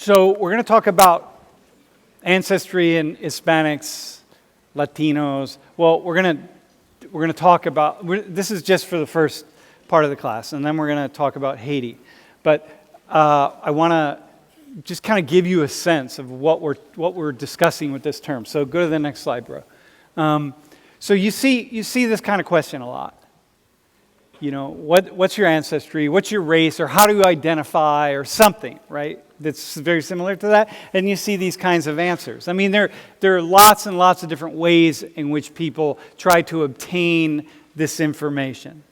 So we're going to talk about ancestry and Hispanics, Latinos. Well, we're going to talk about, this is just for the first part of the class, and then we're going to talk about Haiti. But I want to just kind of give you a sense of what we're discussing with this term. So go to the next slide, bro. So you see this kind of question a lot. You know, what's your ancestry? What's your race? Or how do you identify? Or something, right? That's very similar to that. And you see these kinds of answers. I mean, there are lots and lots of different ways in which people try to obtain this information.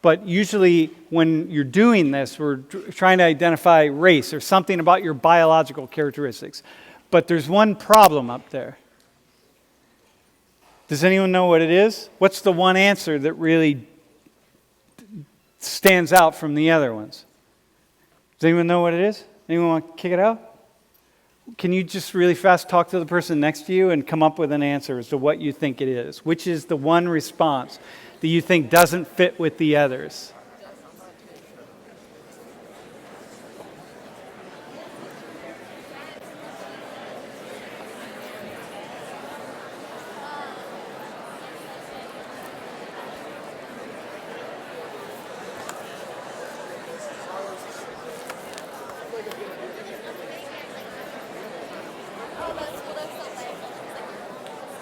But usually when you're doing this, we're trying to identify race or something about your biological characteristics. But there's one problem up there. Does anyone know what it is? What's the one answer that really stands out from the other ones? Does anyone know what it is? Anyone want to kick it out? Can you just really fast talk to the person next to you and come up with an answer as to what you think it is? Which is the one response that you think doesn't fit with the others?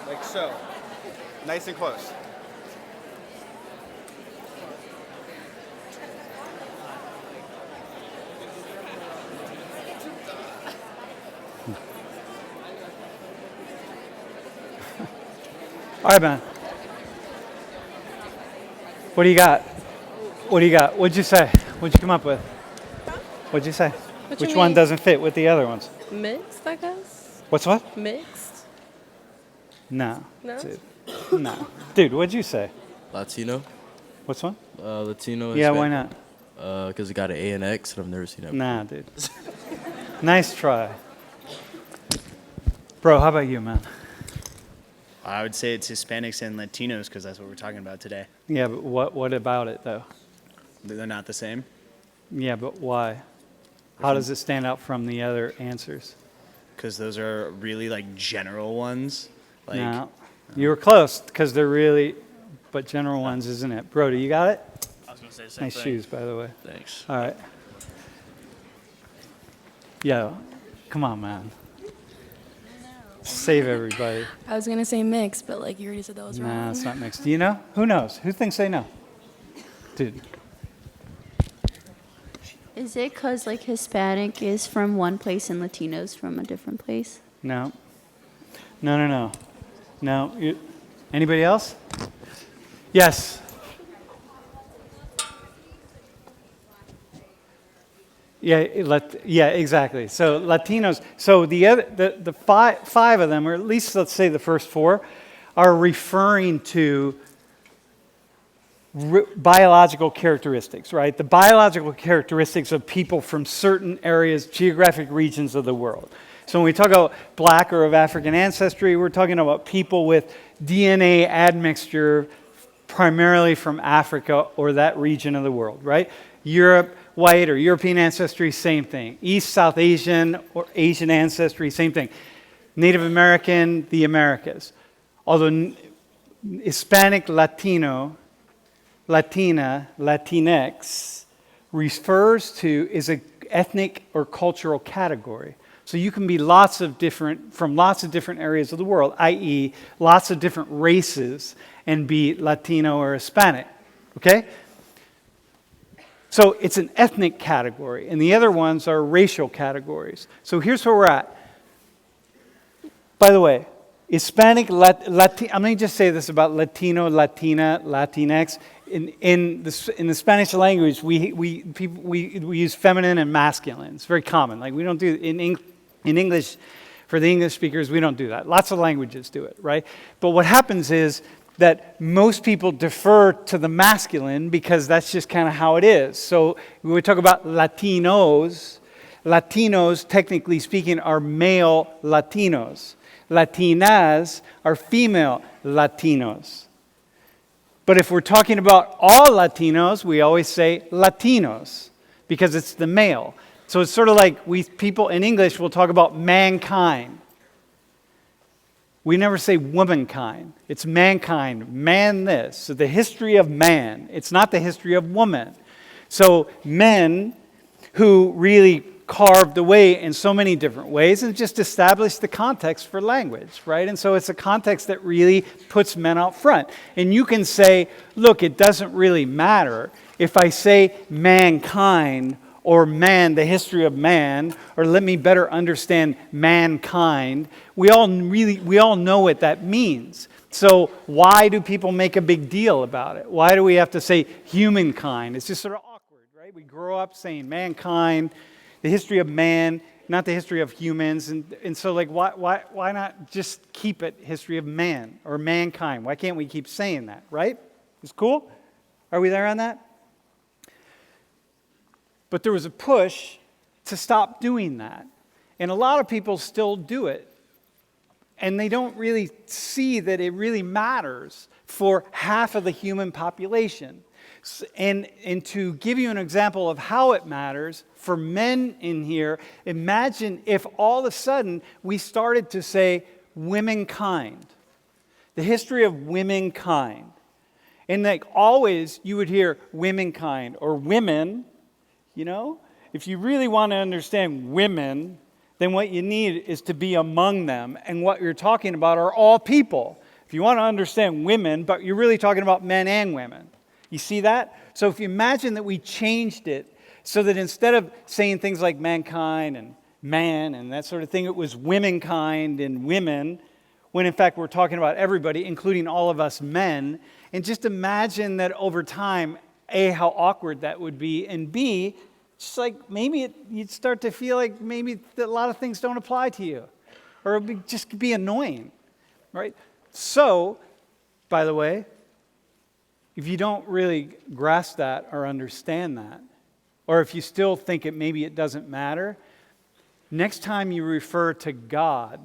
Like so. Nice and close. All right, man. What do you got? What do you got? What'd you say? What'd you come up with? What'd you say? Which one doesn't fit with the other ones? Mixed, I guess. What's what? Mixed. No. No? Dude. No. Dude, what'd you say? Latino. What's one? Latino. Yeah, why not? Because it got an A and X, and I've never seen that. Nah, dude. Nice try. Bro, how about you, man? I would say it's Hispanics and Latinos because that's what we're talking about today. Yeah, but what about it, though? They're not the same. Yeah, but why? How does it stand out from the other answers? Because those are really like general ones. Like, No. You were close, because they're really, but general ones, isn't it? Bro, do you got it? I was going to say the same Nice thing. shoes, by the way. Thanks. All right. Yo, come on, man. Save everybody. I was going to say mixed, but like you already said that was wrong. Nah, it's not mixed. Do you know? Who knows? Who thinks they know? Dude. Is it because like Hispanic is from one place and Latinos from a different place? No. No. Anybody else? Yes. Yeah, exactly. So Latinos. So the five of them, or at least let's say the first four, are referring to biological characteristics, right? The biological characteristics of people from certain areas, geographic regions of the world. So when we talk about black or of African ancestry, we're talking about people with DNA admixture primarily from Africa or that region of the world, right? Europe, white or European ancestry, same thing. East, South Asian or Asian ancestry, same thing. Native American, the Americas. Although Hispanic, Latino, Latina, Latinx refers to is an ethnic or cultural category. So you can be from lots of different areas of the world, i.e. lots of different races, and be Latino or Hispanic, okay? So it's an ethnic category, and the other ones are racial categories. So here's where we're at. By the way, Hispanic, let me just say this about Latino, Latina, Latinx. In the Spanish language, we use feminine and masculine. It's very common. Like we don't do in English, for the English speakers, we don't do that. Lots of languages do it, right? But what happens is that most people defer to the masculine because that's just kind of how it is. So when we talk about Latinos, technically speaking, are male Latinos. Latinas are female Latinos. But if we're talking about all Latinos, we always say Latinos because it's the male. So it's sort of like people in English will talk about mankind. We never say womankind. It's mankind, man this. So the history of man. It's not the history of woman. So men who really carved away in so many different ways and just established the context for language, right? And so it's a context that really puts men out front. And you can say, look, it doesn't really matter if I say mankind or man, the history of man, or let me better understand mankind. We all know what that means. So why do people make a big deal about it? Why do we have to say humankind? It's just sort of awkward, right? We grow up saying mankind, the history of man, not the history of humans. And so like why not just keep it history of man or mankind? Why can't we keep saying that, right? It's cool? Are we there on that? But there was a push to stop doing that. And a lot of people still do it. And they don't really see that it really matters for half of the human population. And to give you an example of how it matters, for men in here, imagine if all of a sudden we started to say womankind. The history of womankind. And like always you would hear womankind or women. You know, if you really want to understand women, then what you need is to be among them. And what you're talking about are all people. If you want to understand women, but you're really talking about men and women. You see that? So if you imagine that we changed it so that instead of saying things like mankind and man and that sort of thing, it was womankind and women, when in fact we're talking about everybody, including all of us men. And just imagine that over time, A, how awkward that would be, and B, just like maybe you'd start to feel like maybe a lot of things don't apply to you. Or it would just be annoying, right? So, by the way, if you don't really grasp that or understand that, or if you still think maybe it doesn't matter, next time you refer to God,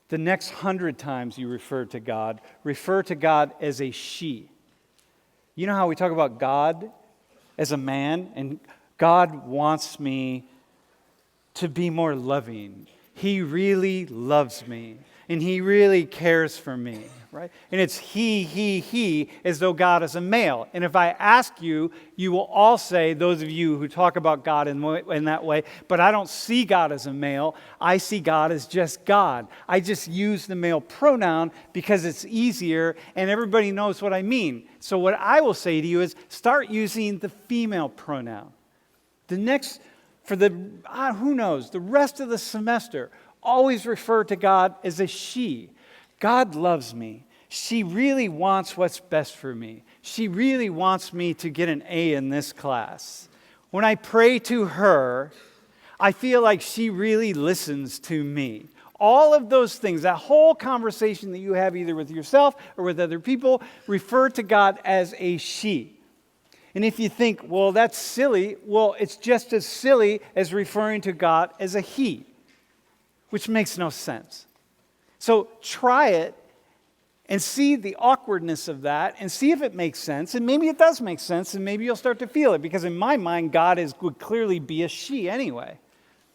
the next 100 times you refer to God as a she. You know how we talk about God as a man, and God wants me to be more loving. He really loves me, and He really cares for me, right? And it's he, as though God is a male. And if I ask you, you will all say, those of you who talk about God in that way, but I don't see God as a male. I see God as just God. I just use the male pronoun because it's easier, and everybody knows what I mean. So what I will say to you is start using the female pronoun. The rest of the semester, always refer to God as a she. God loves me. She really wants what's best for me. She really wants me to get an A in this class. When I pray to her, I feel like she really listens to me. All of those things, that whole conversation that you have either with yourself or with other people, refer to God as a she. And if you think, well, that's silly, well, it's just as silly as referring to God as a he, which makes no sense. So try it and see the awkwardness of that and see if it makes sense. And maybe it does make sense, and maybe you'll start to feel it. Because in my mind, God would clearly be a she anyway.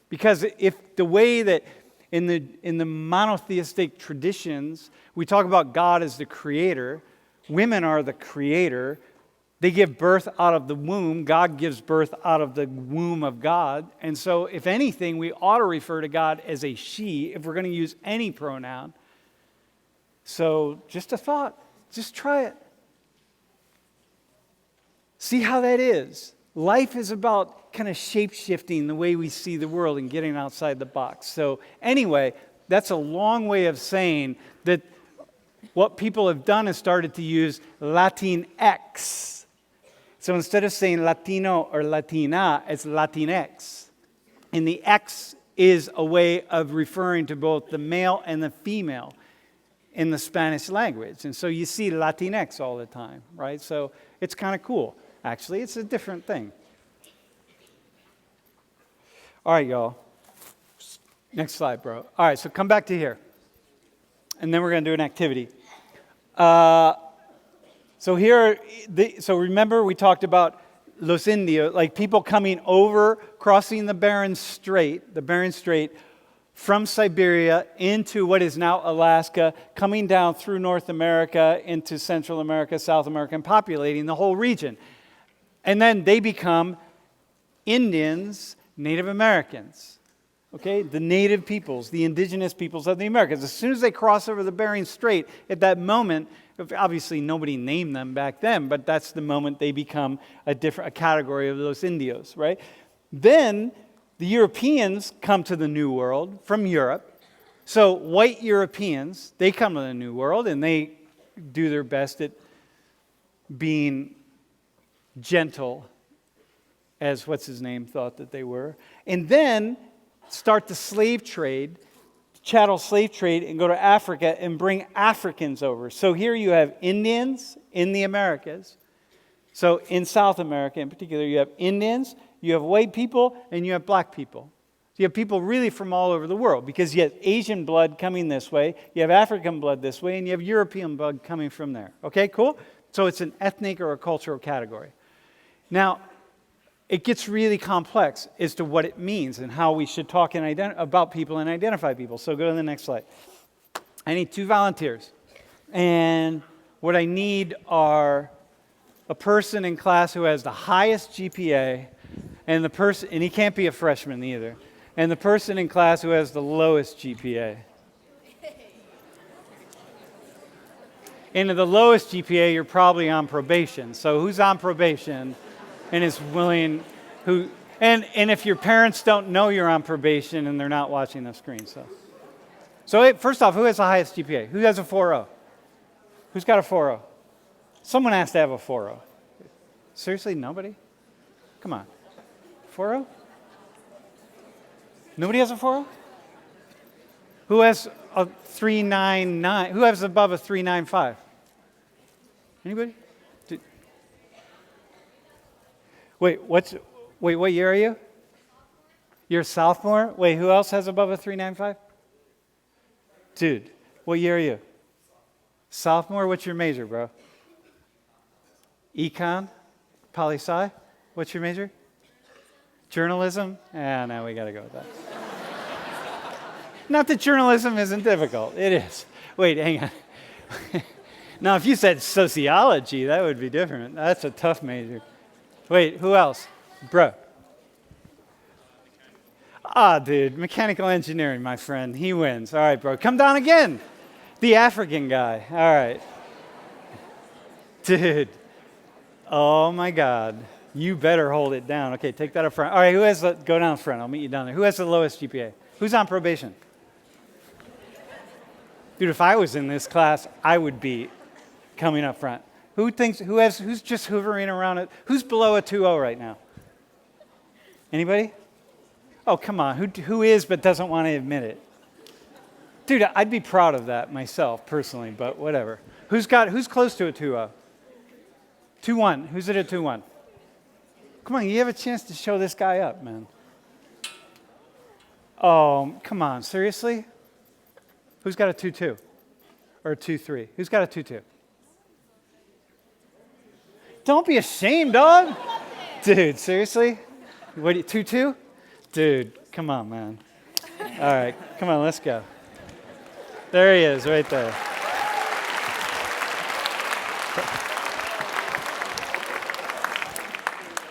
Because if the way that in the monotheistic traditions, we talk about God as the creator, women are the creator, they give birth out of the womb, God gives birth out of the womb of God. And so if anything, we ought to refer to God as a she if we're going to use any pronoun. So just a thought, just try it. See how that is. Life is about kind of shape-shifting the way we see the world and getting outside the box. So anyway, that's a long way of saying that what people have done is started to use Latinx. So instead of saying Latino or Latina, it's Latinx. And the X is a way of referring to both the male and the female in the Spanish language. And so you see Latinx all the time, right? So it's kind of cool. Actually, it's a different thing. All right, y'all. Next slide, bro. All right, so come back to here. And then we're going to do an activity. So remember we talked about Los Indios, like people coming over, crossing the Bering Strait, from Siberia into what is now Alaska, coming down through North America into Central America, South America, and populating the whole region. And then they become Indians, Native Americans. Okay, the native peoples, the indigenous peoples of the Americas. As soon as they cross over the Bering Strait, at that moment, obviously nobody named them back then, but that's the moment they become a category of those Indios, right? Then the Europeans come to the New World from Europe. So white Europeans, they come to the New World and they do their best at being gentle, as what's his name thought that they were. And then start the slave trade, chattel slave trade, and go to Africa and bring Africans over. So here you have Indians in the Americas. So in South America in particular, you have Indians, you have white people, and you have black people. So you have people really from all over the world, because you have Asian blood coming this way, you have African blood this way, and you have European blood coming from there. Okay, cool? So it's an ethnic or a cultural category. Now, it gets really complex as to what it means and how we should talk about people and identify people. So go to the next slide. I need 2 volunteers. And what I need are a person in class who has the highest GPA, and he can't be a freshman either, and the person in class who has the lowest GPA. And at the lowest GPA, you're probably on probation. So who's on probation and is willing, and if your parents don't know you're on probation and they're not watching the screen. So first off, who has the highest GPA? Who has a 4.0? Who's got a 4.0? Someone has to have a 4.0. Seriously, nobody? Come on. 4.0? Nobody has a 4.0? Who has a 3.99? Who has above a 3.95? Anybody? Wait, what year are you? You're a sophomore? Wait, who else has above a 3.95? Dude, what year are you? Sophomore? What's your major, bro? Econ? Poli-sci? What's your major? Journalism? No, we got to go with that. Not that journalism isn't difficult. It is. Wait, hang on. Now, if you said sociology, that would be different. That's a tough major. Wait, who else? Bro. Dude, mechanical engineering, my friend. He wins. All right, bro. Come down again. The African guy. All right. Dude. Oh, my God. You better hold it down. Okay, take that up front. All right, go down front. I'll meet you down there. Who has the lowest GPA? Who's on probation? Dude, if I was in this class, I would be coming up front. Who's just hovering around it? Who's below a 2.0 right now? Anybody? Oh, come on. Who is but doesn't want to admit it? Dude, I'd be proud of that myself personally, but whatever. Who's close to a 2.0? 2.1. Who's at a 2.1? Come on, you have a chance to show this guy up, man. Oh, come on. Seriously? Who's got a 2.2? Or a 2.3? Who's got a 2.2? Don't be ashamed, dog. Dude, seriously? What, 2.2? Dude, come on, man. All right, come on, let's go. There he is, right there.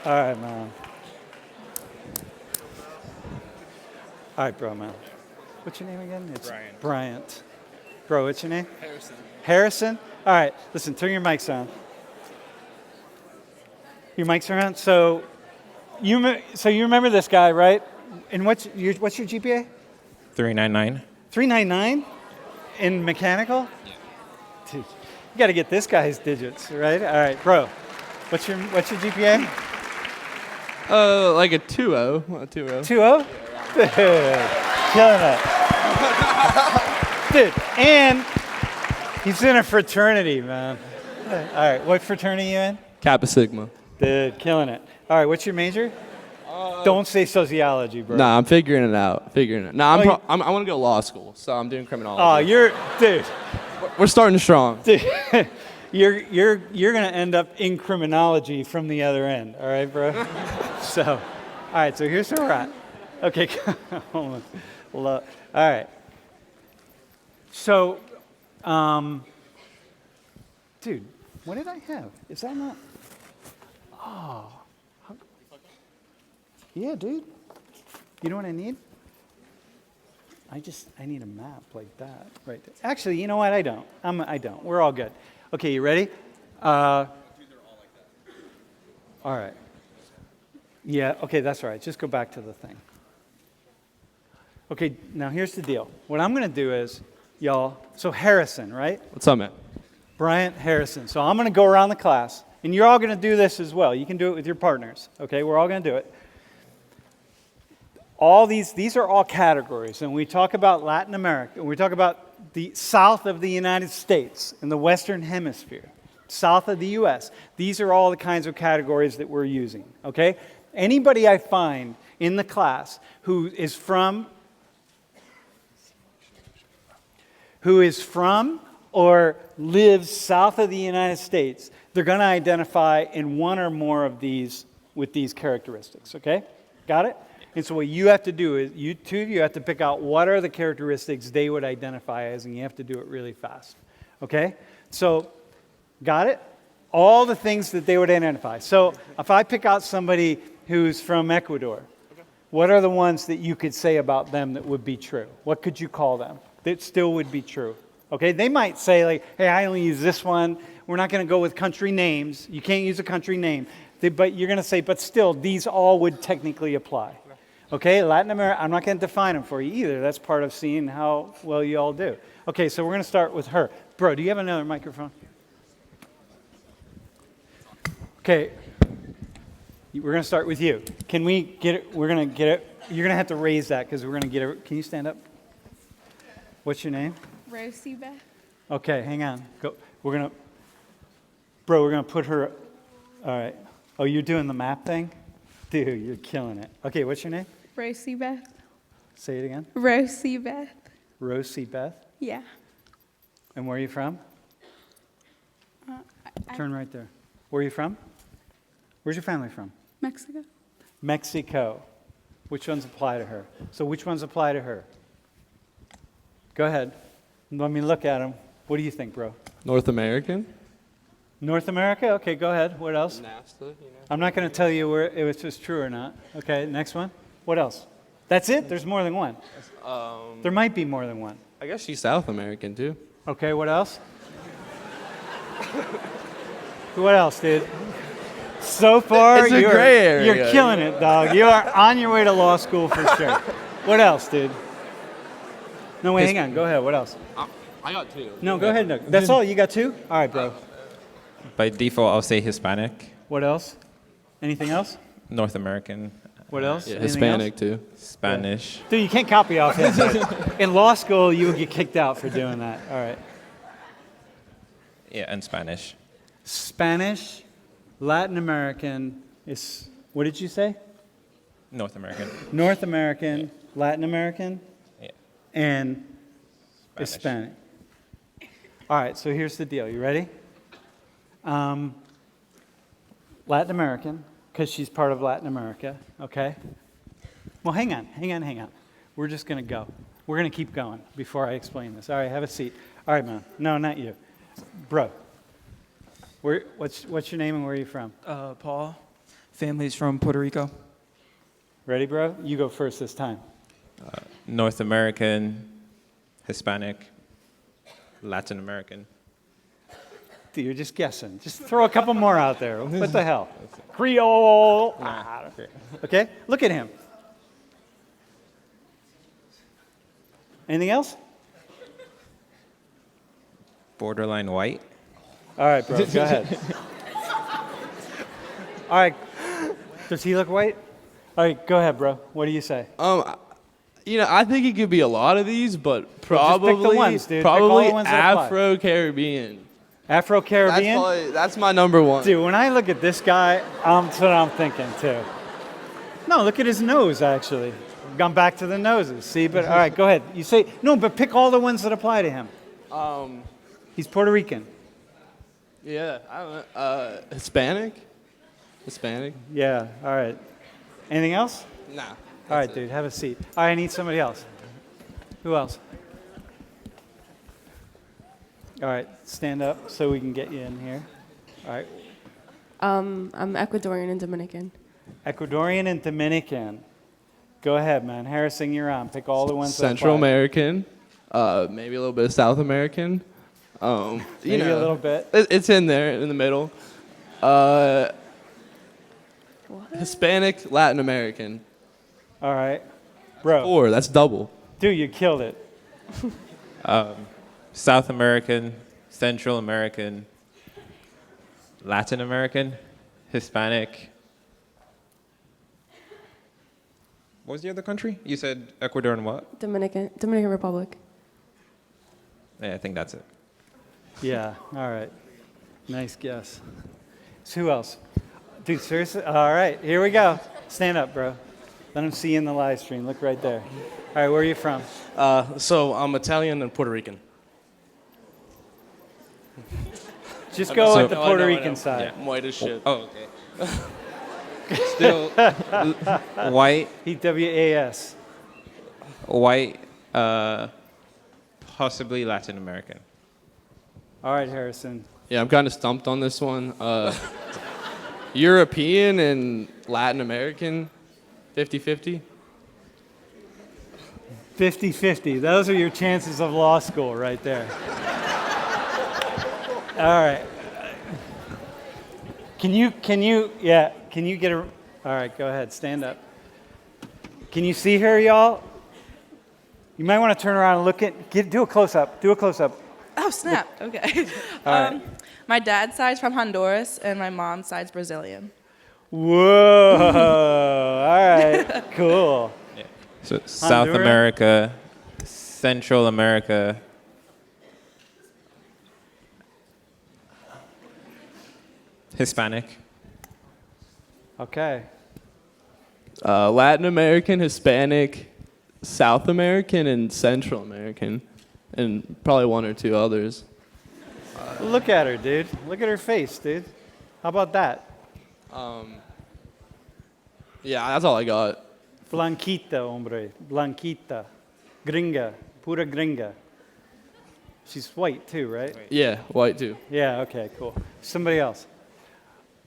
All right, man. All right, bro, man. What's your name again? It's Bryant. Bro, what's your name? Harrison. Harrison? All right, listen, turn your mics on. Your mics are on? So you remember this guy, right? And what's your GPA? 3.99. 3.99? In mechanical? Yeah. Dude, you got to get this guy's digits, right? All right, bro. What's your GPA? Like a 2.0. 2.0. 2.0? Dude, killing it. Dude, and he's in a fraternity, man. All right, what fraternity are you in? Kappa Sigma. Dude, killing it. All right, what's your major? Don't say sociology, bro. Nah, I'm figuring it out. Nah, I want to go to law school, so I'm doing criminology. Oh, dude. We're starting strong. Dude, you're gonna end up in criminology from the other end. All right, bro. So, all right. So here's where we're at. Okay. All right. So, dude, what did I have? Is that not? Oh. Yeah, dude. You know what I need? I need a map like that right there. Actually, you know what? I don't. I don't. We're all good. Okay, you ready? All right. Yeah, okay, that's all right. Just go back to the thing. Okay, now here's the deal. What I'm going to do is, y'all, so Harrison, right? What's up, man? Bryant Harrison. So I'm going to go around the class, and you're all going to do this as well. You can do it with your partners, okay? We're all going to do it. All these are all categories, and we talk about Latin America, and we talk about the south of the United States in the Western Hemisphere, south of the U.S. These are all the kinds of categories that we're using, okay? Anybody I find in the class who is from or lives south of the United States, they're going to identify in one or more of these with these characteristics, okay? Got it? And so what you have to do is, you have to pick out what are the characteristics they would identify as, and you have to do it really fast, okay? So, got it? All the things that they would identify. So, if I pick out somebody who's from Ecuador, what are the ones that you could say about them that would be true? What could you call them that still would be true? Okay, they might say like, hey, I only use this one. We're not going to go with country names. You can't use a country name. But you're going to say, but still, these all would technically apply. Okay, Latin America, I'm not going to define them for you either. That's part of seeing how well you all do. Okay, so we're going to start with her. Bro, do you have another microphone? Okay, we're going to start with you. Can we get it? We're going to get it. You're going to have to raise that because we're going to get it. Can you stand up? What's your name? Rosie Beth. Okay, hang on. Go. We're going to put her. All right. Oh, you're doing the map thing? Dude, you're killing it. Okay, what's your name? Rosie Beth. Say it again. Rosie Beth. Rosie Beth. Yeah. And where are you from? Turn right there. Where are you from? Where's your family from? Mexico. Mexico. Which ones apply to her? So which ones apply to her? Go ahead. Let me look at them. What do you think, bro? North American? North America? Okay, go ahead. What else? NAFTA, you know. I'm not going to tell you if it's just true or not. Okay, next one. What else? That's it? There's more than one. There might be more than one. I guess she's South American, too. Okay, what else? What else, dude? So far, It's a gray area. you're killing it, dog. You are on your way to law school for sure. What else, dude? No, wait, hang on. Go ahead. What else? I got two. No, go ahead. No. That's all? You got two? All right, bro. By default, I'll say Hispanic, What else? Anything else? North American, What else? Yeah, Anything Hispanic, else? too. Spanish. Dude, you can't copy off him. In law school, you would get kicked out for doing that. All right. Yeah, and Spanish. Spanish, Latin American, what did you say? North American. North American, Latin American, Yeah. and Spanish. Hispanic. All right, so here's the deal. You ready? Latin American, because she's part of Latin America, okay? Well, hang on. We're just going to go. We're going to keep going before I explain this. All right, have a seat. All right, man. No, not you. Bro, what's your name and where are you from? Paul. Family's from Puerto Rico. Ready, bro? You go first this time. North American, Hispanic, Latin American. Dude, you're just guessing. Just throw a couple more out there. What the hell? Creole. Okay, look at him. Anything else? Borderline white. All right, bro, go ahead. All right. Does he look white? All right, go ahead, bro. What do you say? I think it could be a lot of these, but Well, probably, just pick the ones, dude. Pick all the ones that apply. Afro-Caribbean. Afro-Caribbean? That's my number one. Dude, when I look at this guy, that's what I'm thinking, too. No, look at his nose, actually. Gone back to the noses, see? But, all right, go ahead. You say, no, but pick all the ones that apply to him. He's Puerto Rican. Yeah, I don't know. Hispanic? Hispanic? Yeah, all right. Anything else? Nah. All right, dude, have a seat. All right, I need somebody else. Who else? All right, stand up so we can get you in here. All right, I'm Ecuadorian and Dominican. Ecuadorian and Dominican. Go ahead, man. Harrison, you're on. Pick all the ones that Central apply. American. Maybe a little bit of South American. Maybe a little bit. It's in there, in the middle. Hispanic, Latin American. All right. Bro, 4, that's double. dude, you killed it. South American, Central American, Latin American, Hispanic. What was the other country? You said Ecuador and what? Dominican Republic. Yeah, I think that's it. Yeah, all right. Nice guess. So who else? Dude, seriously? All right, here we go. Stand up, bro. Let them see you in the live stream. Look right there. All right, where are you from? So I'm Italian and Puerto Rican. Just go So- with the No, I Puerto know, I Rican know. side. I'm white as shit. Oh, okay. Still white, EWAS. white, possibly Latin American. All right, Harrison. Yeah, I'm kind of stumped on this one. European and Latin American, 50-50. 50-50. Those are your chances of law school right there. All right. Can you get a, all right, go ahead, stand up. Can you see her, y'all? You might want to turn around and look at, do a close-up, Oh, snap. Okay. All right. My dad's side's from Honduras, and my mom's side's Brazilian. Whoa, all right, cool. So South Honduran? America, Central America, Hispanic. Okay. Latin American, Hispanic, South American, and Central American, and probably 1 or 2 others. Look at her, dude. Look at her face, dude. How about that? Yeah, that's all I got. Blanquita, hombre. Blanquita. Gringa. Pura gringa. She's white too, right? Yeah, white too. Yeah, okay, cool. Somebody else.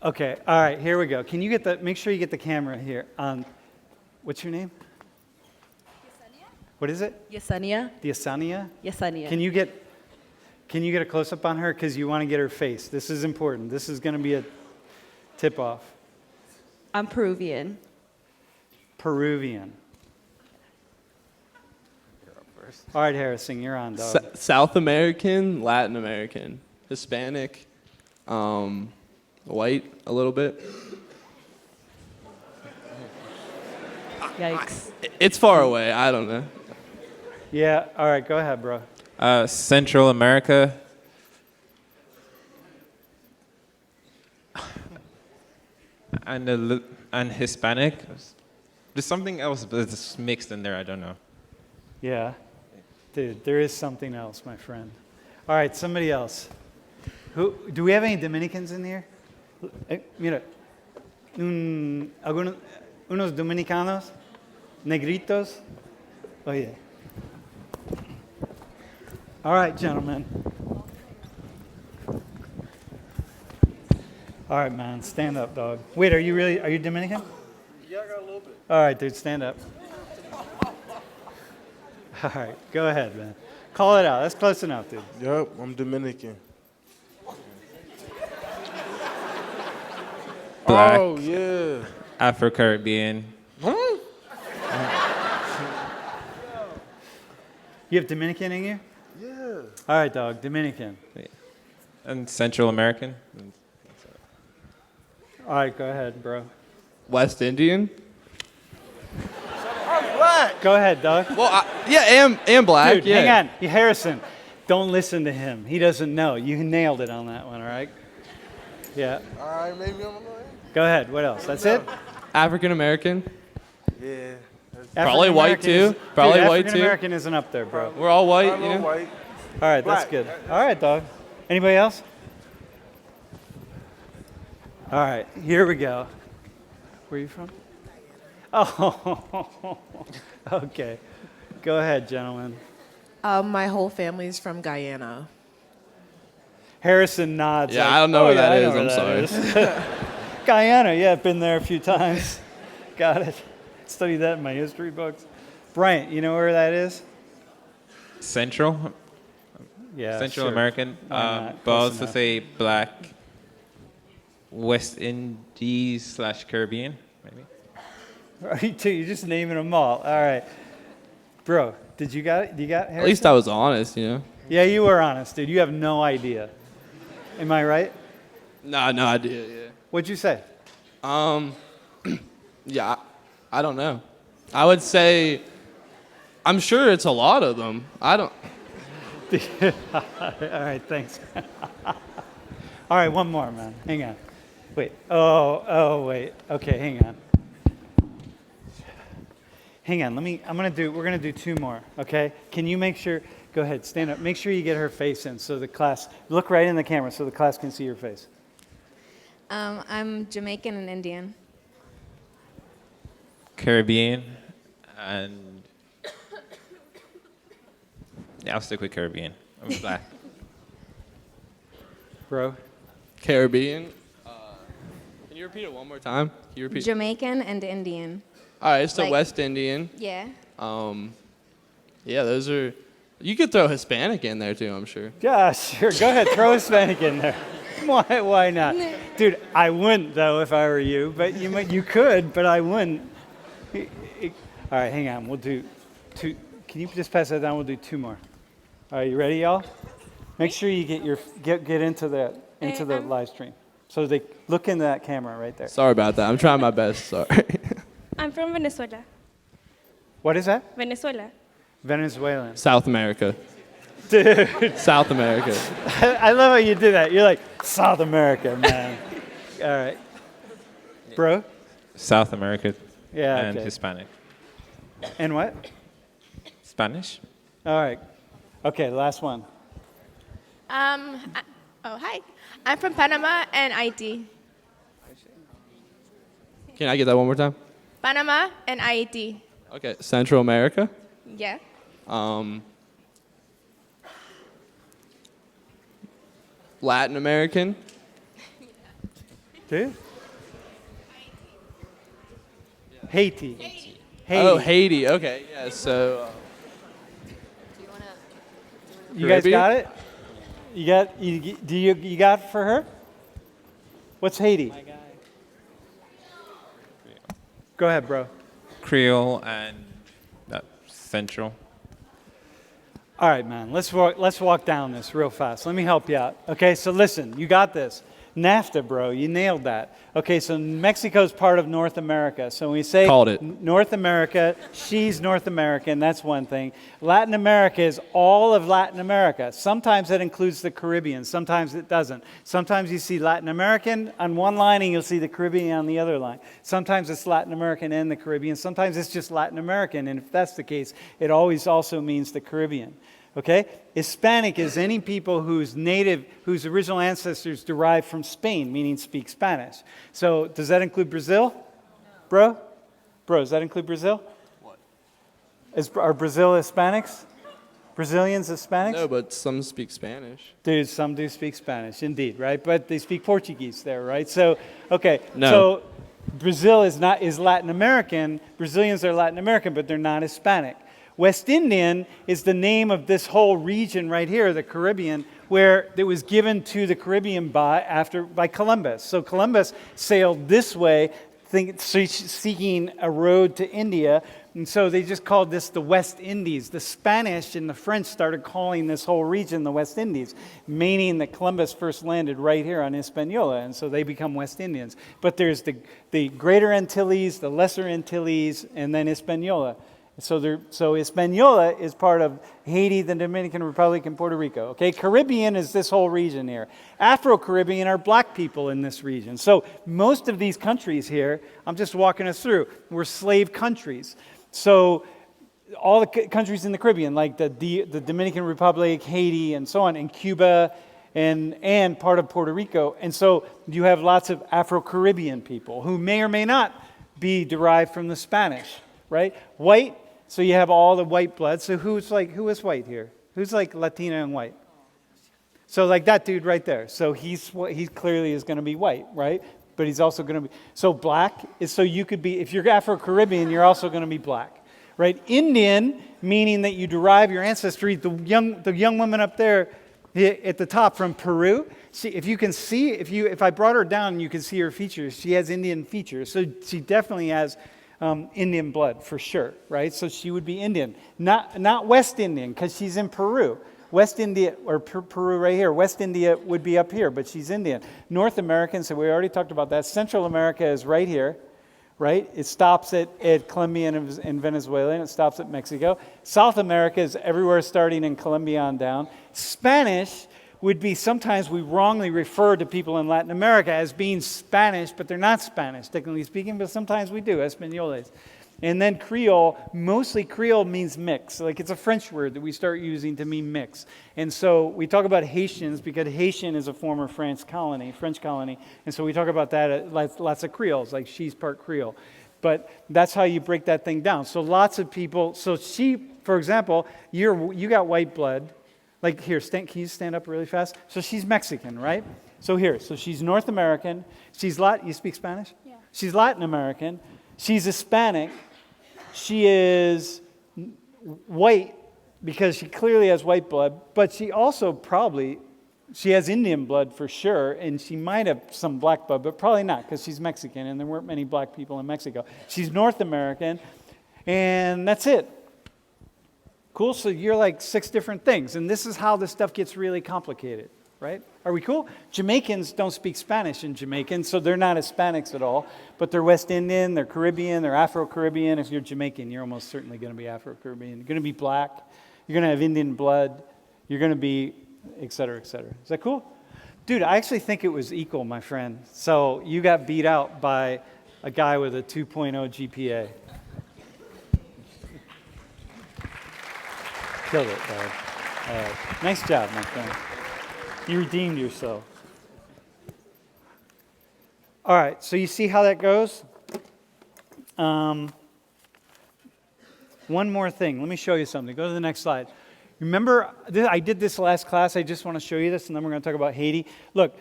Okay, all right, here we go. Can you get make sure you get the camera here on, what's your name? What is it? Yesenia? Diasania? Yesenia. Can you get a close-up on her? Because you want to get her face. This is important. This is going to be a tip-off. I'm Peruvian. Peruvian. All right, Harrison, you're on, dog. South American, Latin American, Hispanic, white a little bit. Yikes. It's far away. I don't know. Yeah, all right, go ahead, bro. Central America. And Hispanic. There's something else that's mixed in there. I don't know. Yeah. Dude, there is something else, my friend. All right, somebody else. Do we have any Dominicans in here? Mira, unos dominicanos, negritos. Oh, yeah. All right, gentlemen. All right, man, stand up, dog. Wait, are you Dominican? Yeah, I got a little bit. All right, dude, stand up. All right, go ahead, man. Call it out. That's close enough, dude. Yep, I'm Dominican. Black, Oh, yeah. Afro-Caribbean. You have Dominican in you? Yeah. All right, dog, Dominican. And Central American. All right, go ahead, bro. West Indian. Go ahead, dog. Well, and black. Dude, yeah. hang on. Harrison, don't listen to him. He doesn't know. You nailed it on that one, all right? Yeah. All right, maybe I'm annoying. Go ahead. What else? That's it? African American. Yeah. Probably white, African-American too. Probably white, African too. American isn't up there, bro. We're all white. I'm a Yeah. little white. All right, that's Black. good. All right, dog. Anybody else? All right, here we go. Where are you from? Oh, okay. Go ahead, gentlemen. My whole family's from Guyana. Harrison nods. Yeah, like, I don't know where yeah, that I is. know where I'm that sorry. is." Guyana, yeah, been there a few times. Got it. Studied that in my history books. Bryant, you know where that is? Central Yeah, Central sure. American, Why not? but Close also enough. say Black West Indies / Caribbean, maybe. You're just naming them all. All right. Bro, did you got it? You got Harrison? At least I was honest, you know. Yeah, you were honest, dude. You have no idea. Am I right? No idea. Yeah. What'd you say? Yeah, I don't know. I would say, I'm sure it's a lot of them. I don't. All right, thanks. All right, one more, man. Hang on. Wait. Oh, wait. Okay, hang on. Hang on. We're gonna do two more. Okay? Can you make sure? Go ahead. Stand up. Make sure you get her face in, so the class. Look right in the camera, so the class can see your face. I'm Jamaican and Indian. Caribbean, and yeah, I'll stick with Caribbean. I'm Black. Bro. Caribbean. Can you repeat it one more time? Can you repeat? Jamaican and Indian. All right, so like- West Indian. Yeah. Yeah, those are. You could throw Hispanic in there too, I'm sure. Yeah, sure. Go ahead. Throw Hispanic in there. Why not? Dude, I wouldn't, though, if I were you. But you could, but I wouldn't. All right, hang on. We'll do two. Can you just pass that down? We'll do two more. All right, you ready, y'all? Make sure you get into the live stream. So they look into that camera right there. Sorry about that. I'm trying my best. Sorry. I'm from Venezuela. What is that? Venezuela. Venezuelan. South America. Dude, South America. I love how you did that. You're like, South America, man. All right. Bro? South America Yeah, and okay. Hispanic. And what? Spanish? All right. Okay, last one. Hi. I'm from Panama and Haiti. Can I get that one more time? Panama and Haiti. Okay, Central America. Yeah. Latin American. Dude? Haiti. Oh, Haiti. Okay, yeah. So. You guys Caribbean? got it? You got for her? What's Haiti? Go ahead, bro. Creole and Central. All right, man. Let's walk down this real fast. Let me help you out. Okay, so listen, you got this. NAFTA, bro, you nailed that. Okay, so Mexico's part of North America. So when we say Called it. North America, she's North American, that's one thing. Latin America is all of Latin America. Sometimes that includes the Caribbean, sometimes it doesn't. Sometimes you see Latin American on one line and you'll see the Caribbean on the other line. Sometimes it's Latin American and the Caribbean. Sometimes it's just Latin American, and if that's the case, it always also means the Caribbean. Okay? Hispanic is any people whose original ancestors derive from Spain, meaning speak Spanish. So does that include Brazil? No. Bro, does that include Brazil? What? Are Brazil Hispanics? Brazilians Hispanics? No, but some speak Spanish. Dude, some do speak Spanish, indeed, right? But they speak Portuguese there, right? So, okay. No. So Brazil is Latin American. Brazilians are Latin American, but they're not Hispanic. West Indian is the name of this whole region right here, the Caribbean, where it was given to the Caribbean by Columbus. So Columbus sailed this way, seeking a road to India, and so they just called this the West Indies. The Spanish and the French started calling this whole region the West Indies, meaning that Columbus first landed right here on Hispaniola, and so they become West Indians. But there's the Greater Antilles, the Lesser Antilles, and then Hispaniola. So Hispaniola is part of Haiti, the Dominican Republic, and Puerto Rico. Okay, Caribbean is this whole region here. Afro-Caribbean are black people in this region. So most of these countries here, I'm just walking us through, were slave countries. So all the countries in the Caribbean, like the Dominican Republic, Haiti, and so on, and Cuba, and part of Puerto Rico. And so you have lots of Afro-Caribbean people who may or may not be derived from the Spanish, right? White, so you have all the white blood. So who is white here? Who's like Latino and white? So like that dude right there. So he clearly is going to be white, right? But he's also going to be, so black is, so you could be, if you're Afro-Caribbean, you're also going to be black, right? Indian, meaning that you derive your ancestry, the young woman up there at the top from Peru, see, if you can see, if I brought her down, you can see her features. She has Indian features, so she definitely has Indian blood for sure, right? So she would be Indian, not West Indian, because she's in Peru. West India, or Peru right here, West India would be up here, but she's Indian. North American, so we already talked about that. Central America is right here, right? It stops at Colombia and Venezuela, and it stops at Mexico. South America is everywhere starting in Colombia on down. Spanish would be, sometimes we wrongly refer to people in Latin America as being Spanish, but they're not Spanish, technically speaking, but sometimes we do, Españoles. And then Creole, mostly Creole means mix. Like it's a French word that we start using to mean mix. And so we talk about Haitians because Haitian is a former French colony. And so we talk about that, lots of Creoles, like she's part Creole. But that's how you break that thing down. So lots of people, so she, for example, you got white blood. Like here, can you stand up really fast? So she's Mexican, right? So here, so she's North American. You speak Spanish? Yeah. She's Latin American. She's Hispanic. She is white because she clearly has white blood, but she also she has Indian blood for sure, and she might have some black blood, but probably not because she's Mexican, and there weren't many black people in Mexico. She's North American, and that's it. Cool? So you're like 6 different things, and this is how this stuff gets really complicated, right? Are we cool? Jamaicans don't speak Spanish in Jamaican, so they're not Hispanics at all, but they're West Indian, they're Caribbean, they're Afro-Caribbean. If you're Jamaican, you're almost certainly going to be Afro-Caribbean. You're going to be black, you're going to have Indian blood, you're going to be, et cetera, et cetera. Is that cool? Dude, I actually think it was equal, my friend. So you got beat out by a guy with a 2.0 GPA. Killed it, dog. All right. Nice job, my friend. You redeemed yourself. All right, so you see how that goes? One more thing. Let me show you something. Go to the next slide. Remember, I did this last class. I just want to show you this, and then we're going to talk about Haiti. Look,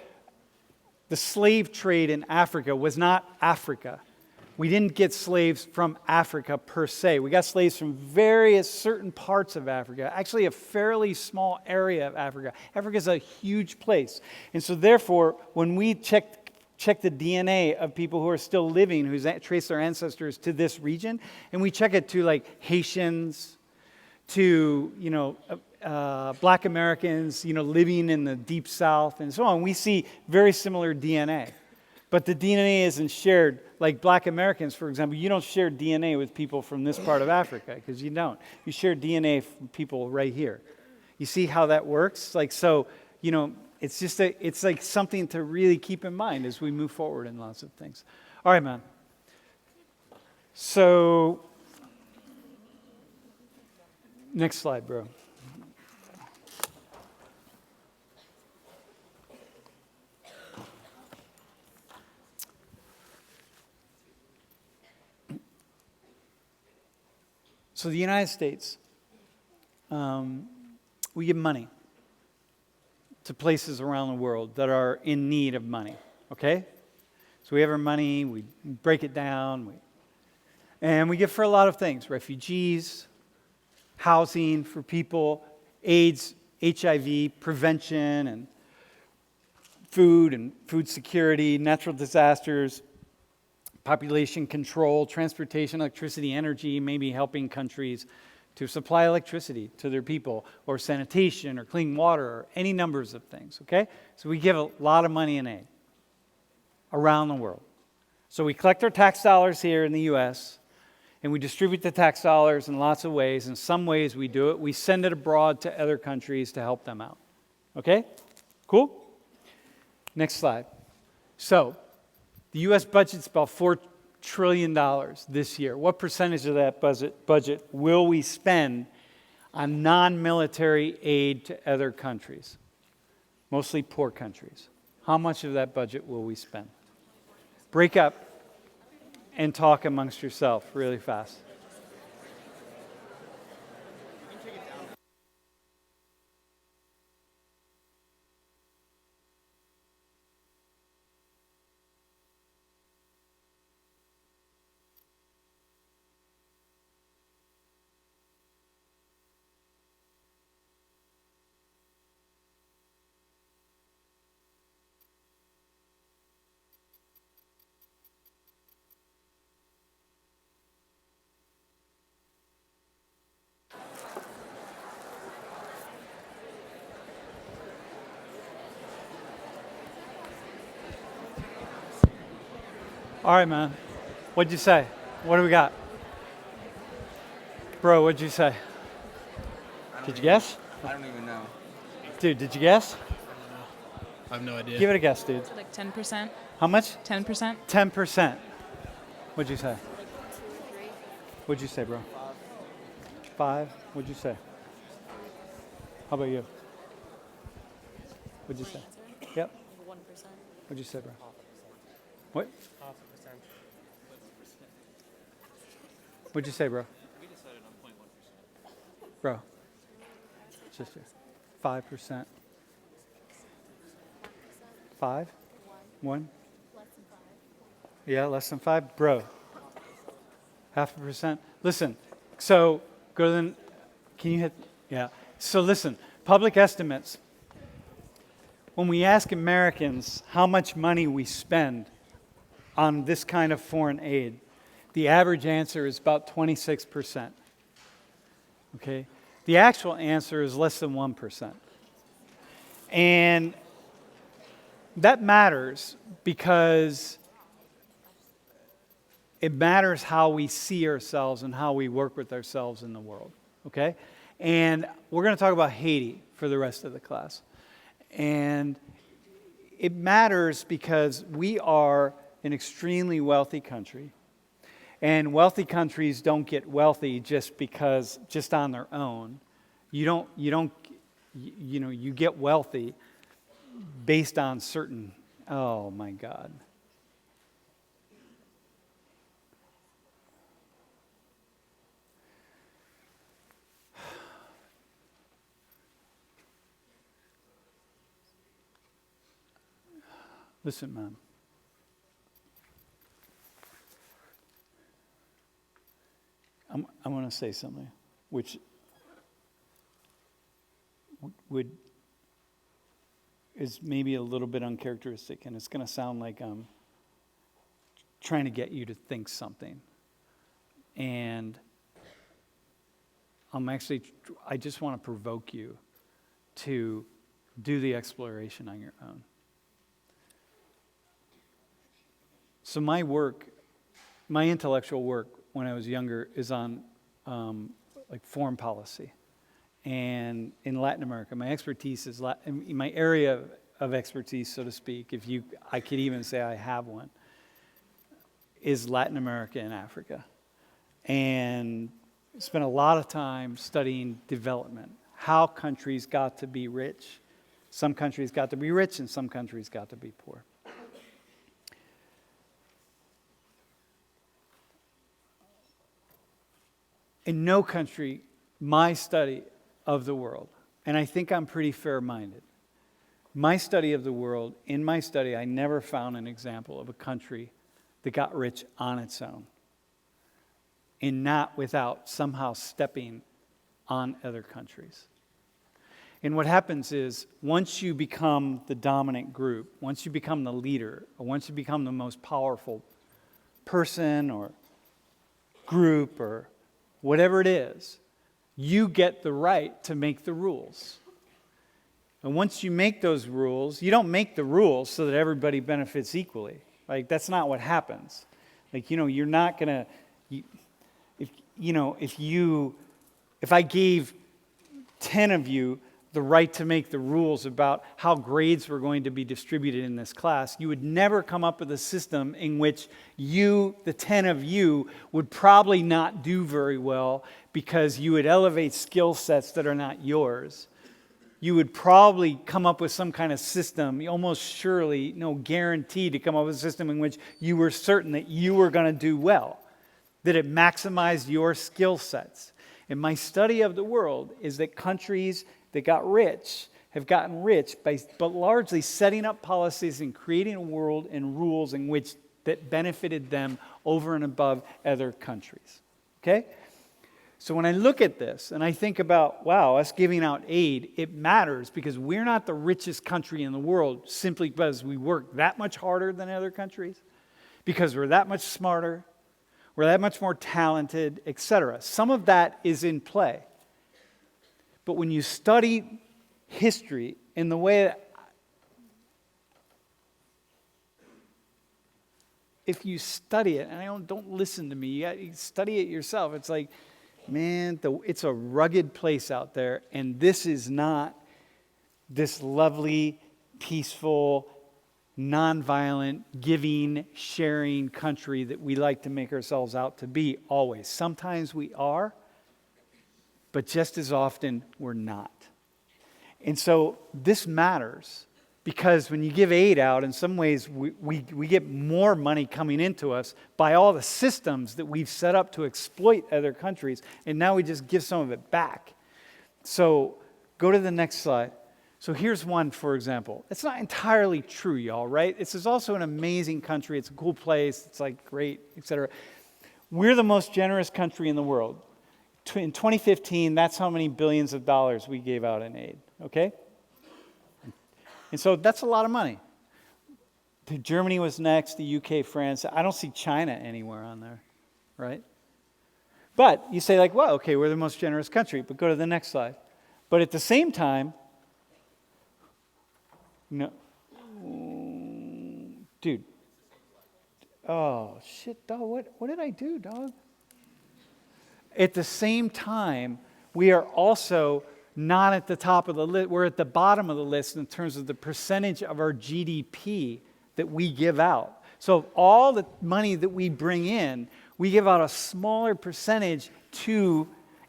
the slave trade in Africa was not Africa. We didn't get slaves from Africa per se. We got slaves from various certain parts of Africa, actually a fairly small area of Africa. Africa is a huge place. And so therefore, when we check the DNA of people who are still living, who trace their ancestors to this region, and we check it to like Haitians, to, Black Americans, living in the deep South and so on, we see very similar DNA. But the DNA isn't shared, like Black Americans, for example, you don't share DNA with people from this part of Africa, because you don't. You share DNA from people right here. You see how that works? Like, so, it's just it's like something to really keep in mind as we move forward in lots of things. All right, man. So, next slide, bro. So the United States, we give money to places around the world that are in need of money, okay? So we have our money, we break it down, and we give for a lot of things: refugees, housing for people, AIDS, HIV prevention, and food security, natural disasters, population control, transportation, electricity, energy, maybe helping countries to supply electricity to their people, or sanitation, or clean water, or any numbers of things, okay? So we give a lot of money in aid around the world. So we collect our tax dollars here in the U.S., and we distribute the tax dollars in lots of ways. In some ways we do it. We send it abroad to other countries to help them out, okay? Cool? Next slide. So, the U.S. budget's about $4 trillion this year. What percentage of that budget will we spend on non-military aid to other countries? mostly poor countries. How much of that budget will we spend? Break up and talk amongst yourself really fast. All right, man. What'd you say? What do we got? Bro, what'd you say? Did you guess? I don't even know. Dude, did you guess? I have no idea. Give it a guess, dude. Like 10%. How much? 10%. 10%. What'd you say? What'd you say, bro? 5? What'd you say? How about you? What'd you say? Yep. 1%. What'd you say, bro? What? What'd you say, bro? We decided on 0.1%. Bro. Just 5%. 5? 1? Less than 5. Yeah, less than 5? Bro. 0.5%. Listen, so go to the, can you hit, yeah. So listen, public estimates. When we ask Americans how much money we spend on this kind of foreign aid, the average answer is about 26%. Okay? The actual answer is less than 1%. And that matters because it matters how we see ourselves and how we work with ourselves in the world. Okay? And we're going to talk about Haiti for the rest of the class. And it matters because we are an extremely wealthy country. And wealthy countries don't get wealthy just on their own. You get wealthy based on certain, oh my God. Listen, man. I'm going to say something which is maybe a little bit uncharacteristic, and it's going to sound like I'm trying to get you to think something. And I just want to provoke you to do the exploration on your own. So my intellectual work when I was younger is on like foreign policy. And in Latin America, my expertise is, my area of expertise, so to speak, I could even say I have one, is Latin America and Africa. And spent a lot of time studying development, how countries got to be rich. Some countries got to be rich and some countries got to be poor. In no country, my study of the world, and I think I'm pretty fair-minded, my study of the world, in my study, I never found an example of a country that got rich on its own and not without somehow stepping on other countries. And what happens is, once you become the dominant group, once you become the leader, or once you become the most powerful person or group or whatever it is, you get the right to make the rules. And once you make those rules, you don't make the rules so that everybody benefits equally. Like, that's not what happens. Like, you're not going to, if I gave 10 of you the right to make the rules about how grades were going to be distributed in this class, you would never come up with a system in which the 10 of you, would probably not do very well because you would elevate skill sets that are not yours. you would probably come up with some kind of system, almost surely, no guarantee to come up with a system in which you were certain that you were going to do well, that it maximized your skill sets. And my study of the world is that countries that got rich have gotten rich by but largely setting up policies and creating a world and rules in which that benefited them over and above other countries. Okay? So when I look at this and I think about, wow, us giving out aid, it matters because we're not the richest country in the world simply because we work that much harder than other countries, because we're that much smarter, we're that much more talented, etc. Some of that is in play. But when you study history in the way that, if you study it, and don't listen to me, you study it yourself, it's like, man, it's a rugged place out there, and this is not this lovely, peaceful, nonviolent, giving, sharing country that we like to make ourselves out to be always. Sometimes we are, but just as often we're not. And so this matters because when you give aid out, in some ways we get more money coming into us by all the systems that we've set up to exploit other countries, and now we just give some of it back. So go to the next slide. So here's one, for example. It's not entirely true, y'all, right? This is also an amazing country. It's a cool place. It's like great, etc. We're the most generous country in the world. In 2015, that's how many billions of dollars we gave out in aid, okay? And so that's a lot of money. Germany was next, the UK, France. I don't see China anywhere on there, right? But you say like, well, okay, we're the most generous country, but go to the next slide. But at the same time, no, dude. Oh, shit, dog, what did I do, dog? At the same time, we are also not at the top of the list. We're at the bottom of the list in terms of the percentage of our GDP that we give out. So all the money that we bring in, we give out a smaller percentage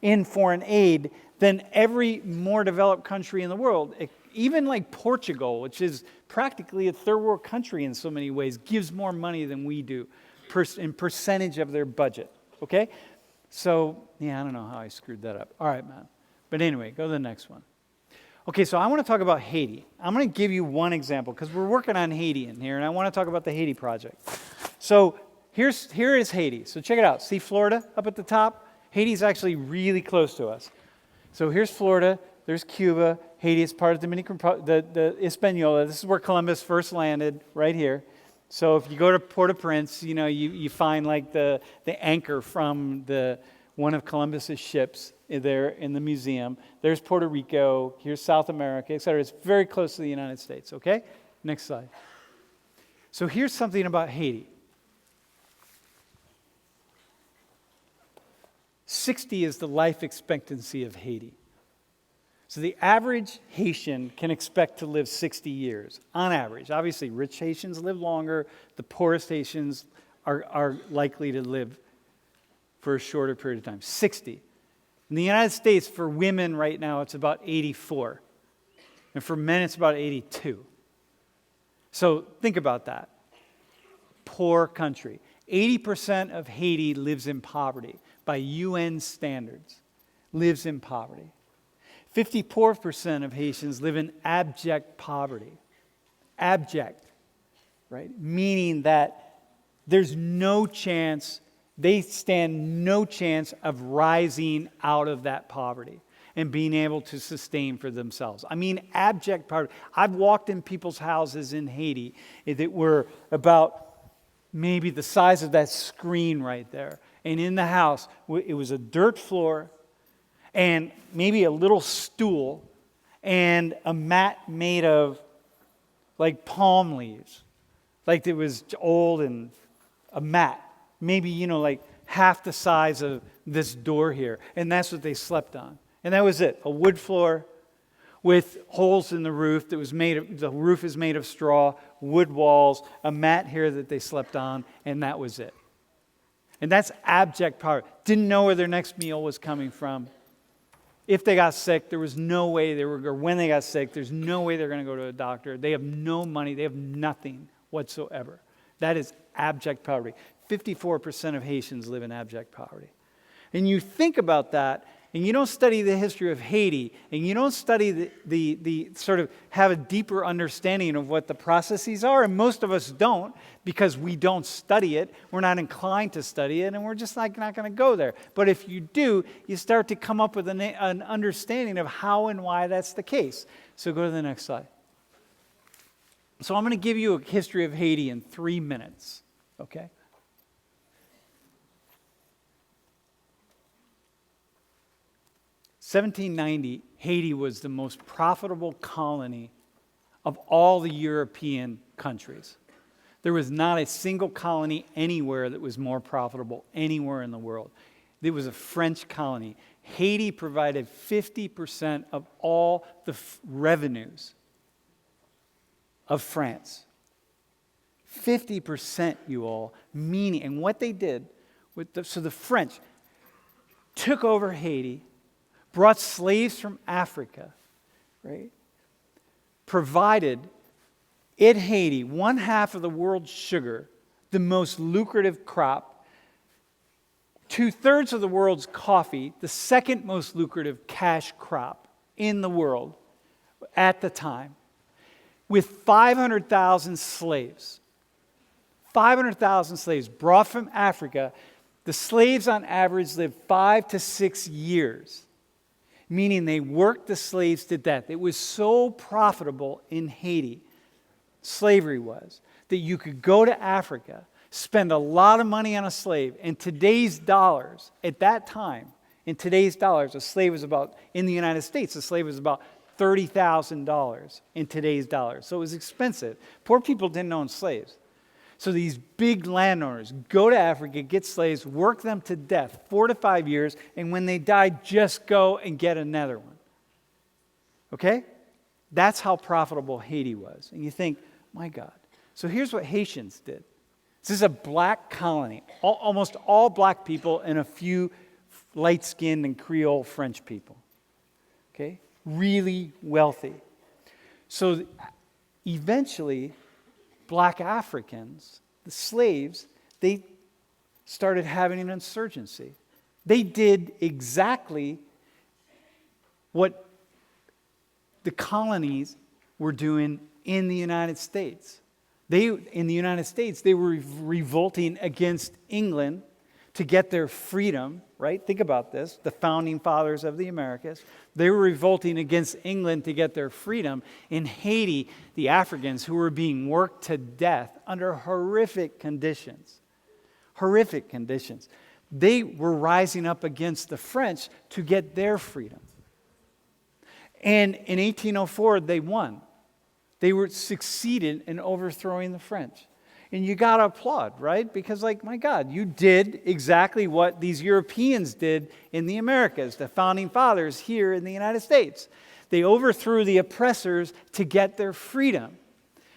in foreign aid than every more developed country in the world. Even like Portugal, which is practically a third world country in so many ways, gives more money than we do in percentage of their budget. Okay? So, yeah, I don't know how I screwed that up. All right, man. But anyway, go to the next one. Okay, so I want to talk about Haiti. I'm going to give you one example because we're working on Haiti in here, and I want to talk about the Haiti project. So here is Haiti. So check it out. See Florida up at the top? Haiti's actually really close to us. So here's Florida. There's Cuba. Haiti is part of Dominican Republic, the Hispaniola. This is where Columbus first landed, right here. So if you go to Port-au-Prince, you find like the anchor from one of Columbus's ships there in the museum. There's Puerto Rico, here's South America, etc. It's very close to the United States, okay? Next slide. So here's something about Haiti. 60 is the life expectancy of Haiti. So the average Haitian can expect to live 60 years, on average. Obviously, rich Haitians live longer. The poorest Haitians are likely to live for a shorter period of time. 60. In the United States, for women right now, it's about 84. And for men, it's about 82. So think about that. Poor country. 80% of Haiti lives in poverty by UN standards. Lives in poverty. 54% of Haitians live in abject poverty. Abject, right? Meaning that there's no chance, they stand no chance of rising out of that poverty and being able to sustain for themselves. I mean, abject poverty. I've walked in people's houses in Haiti that were about maybe the size of that screen right there. And in the house, it was a dirt floor, and maybe a little stool, and a mat made of like palm leaves. Like it was old and a mat. Maybe, like half the size of this door here. And that's what they slept on. And that was it. A wood floor with holes in the roof the roof is made of straw, wood walls, a mat here that they slept on, and that was it. And that's abject poverty. Didn't know where their next meal was coming from. If they got sick, there was no way or when they got sick, there's no way they're going to go to a doctor. They have no money. They have nothing whatsoever. That is abject poverty. 54% of Haitians live in abject poverty. And you think about that, and you don't study the history of Haiti, and you don't study the sort of have a deeper understanding of what the processes are, and most of us don't because we don't study it. We're not inclined to study it, and we're just not going to go there. But if you do, you start to come up with an understanding of how and why that's the case. So go to the next slide. So I'm going to give you a history of Haiti in 3 minutes, okay? In 1790, Haiti was the most profitable colony of all the European countries. There was not a single colony anywhere that was more profitable anywhere in the world. It was a French colony. Haiti provided 50% of all the revenues of France. 50%, you all, meaning, and what they did, so the French took over Haiti, brought slaves from Africa, right? Provided in Haiti 1/2 of the world's sugar, the most lucrative crop, 2/3 of the world's coffee, the second most lucrative cash crop in the world at the time, with 500,000 slaves. 500,000 slaves brought from Africa. The slaves on average lived 5 to 6 years. Meaning they worked the slaves to death. It was so profitable in Haiti, slavery was, that you could go to Africa, spend a lot of money on a slave. In today's dollars, at that time, in today's dollars, a slave was about, in the United States, a slave was about $30,000 in today's dollars. So it was expensive. Poor people didn't own slaves. So these big landowners go to Africa, get slaves, work them to death, 4 to 5 years, and when they die, just go and get another one. Okay? That's how profitable Haiti was. And you think, my God. So here's what Haitians did. This is a black colony. Almost all black people and a few light-skinned and Creole French people. Okay? Really wealthy. So eventually, black Africans, the slaves, they started having an insurgency. They did exactly what the colonies were doing in the United States. In the United States, they were revolting against England to get their freedom, right? Think about this, the founding fathers of the Americas. They were revolting against England to get their freedom. In Haiti, the Africans who were being worked to death under horrific conditions, they were rising up against the French to get their freedom. And in 1804, they won. They were succeeded in overthrowing the French. And you got to applaud, right? Because, like, my God, you did exactly what these Europeans did in the Americas, the founding fathers here in the United States. They overthrew the oppressors to get their freedom.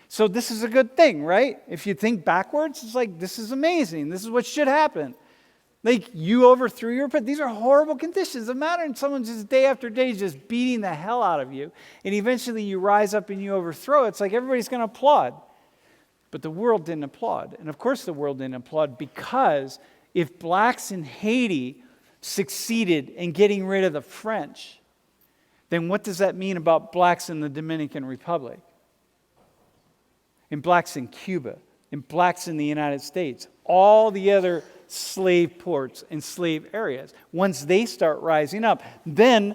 So this is a good thing, right? If you think backwards, it's like, this is amazing. This is what should happen. Like, you overthrew your oppressors. These are horrible conditions. Imagine someone just day after day just beating the hell out of you, and eventually you rise up and you overthrow it. It's like everybody's going to applaud. But the world didn't applaud. And of course the world didn't applaud, because if blacks in Haiti succeeded in getting rid of the French, then what does that mean about blacks in the Dominican Republic? And blacks in Cuba? And blacks in the United States? All the other slave ports and slave areas. Once they start rising up, then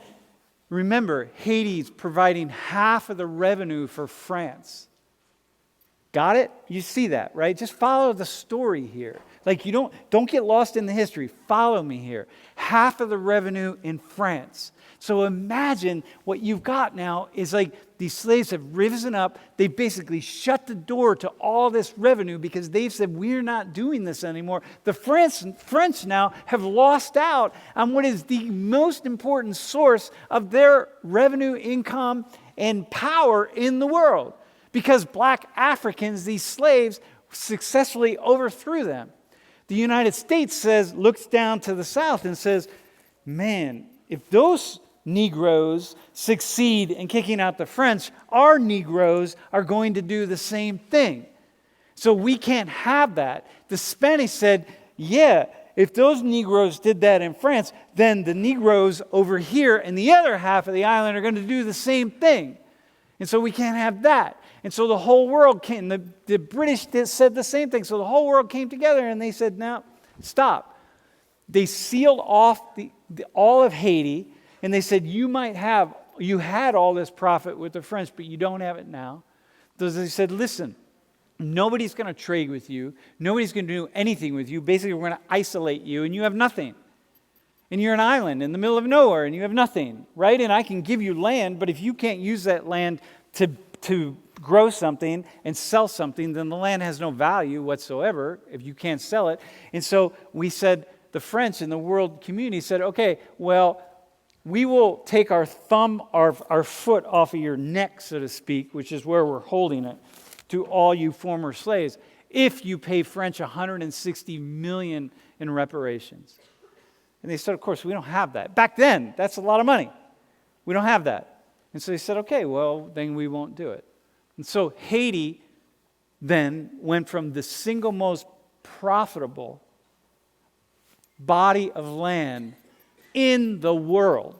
remember, Haiti's providing half of the revenue for France. Got it? You see that, right? Just follow the story here. Like, you don't get lost in the history. Follow me here. Half of the revenue in France. So imagine what you've got now is like these slaves have risen up. They basically shut the door to all this revenue because they've said, we're not doing this anymore. The French now have lost out on what is the most important source of their revenue, income, and power in the world. Because black Africans, these slaves, successfully overthrew them. The United States looks down to the south and says, man, if those Negroes succeed in kicking out the French, our Negroes are going to do the same thing. So we can't have that. The Spanish said, yeah, if those Negroes did that in France, then the Negroes over here in the other half of the island are going to do the same thing. And so we can't have that. And so the whole world came, the British said the same thing. So the whole world came together and they said, no, stop. They sealed off all of Haiti and they said, you had all this profit with the French, but you don't have it now. So they said, listen, nobody's going to trade with you. Nobody's going to do anything with you. Basically, we're going to isolate you and you have nothing. And you're an island in the middle of nowhere and you have nothing, right? And I can give you land, but if you can't use that land to grow something and sell something, then the land has no value whatsoever if you can't sell it. And so we said, the French and the world community said, okay, well, we will take our thumb, our foot off of your neck, so to speak, which is where we're holding it, to all you former slaves, if you pay French $160 million in reparations. And they said, of course, we don't have that. Back then, that's a lot of money. We don't have that. And so they said, okay, well, then we won't do it. And so Haiti then went from the single most profitable body of land in the world,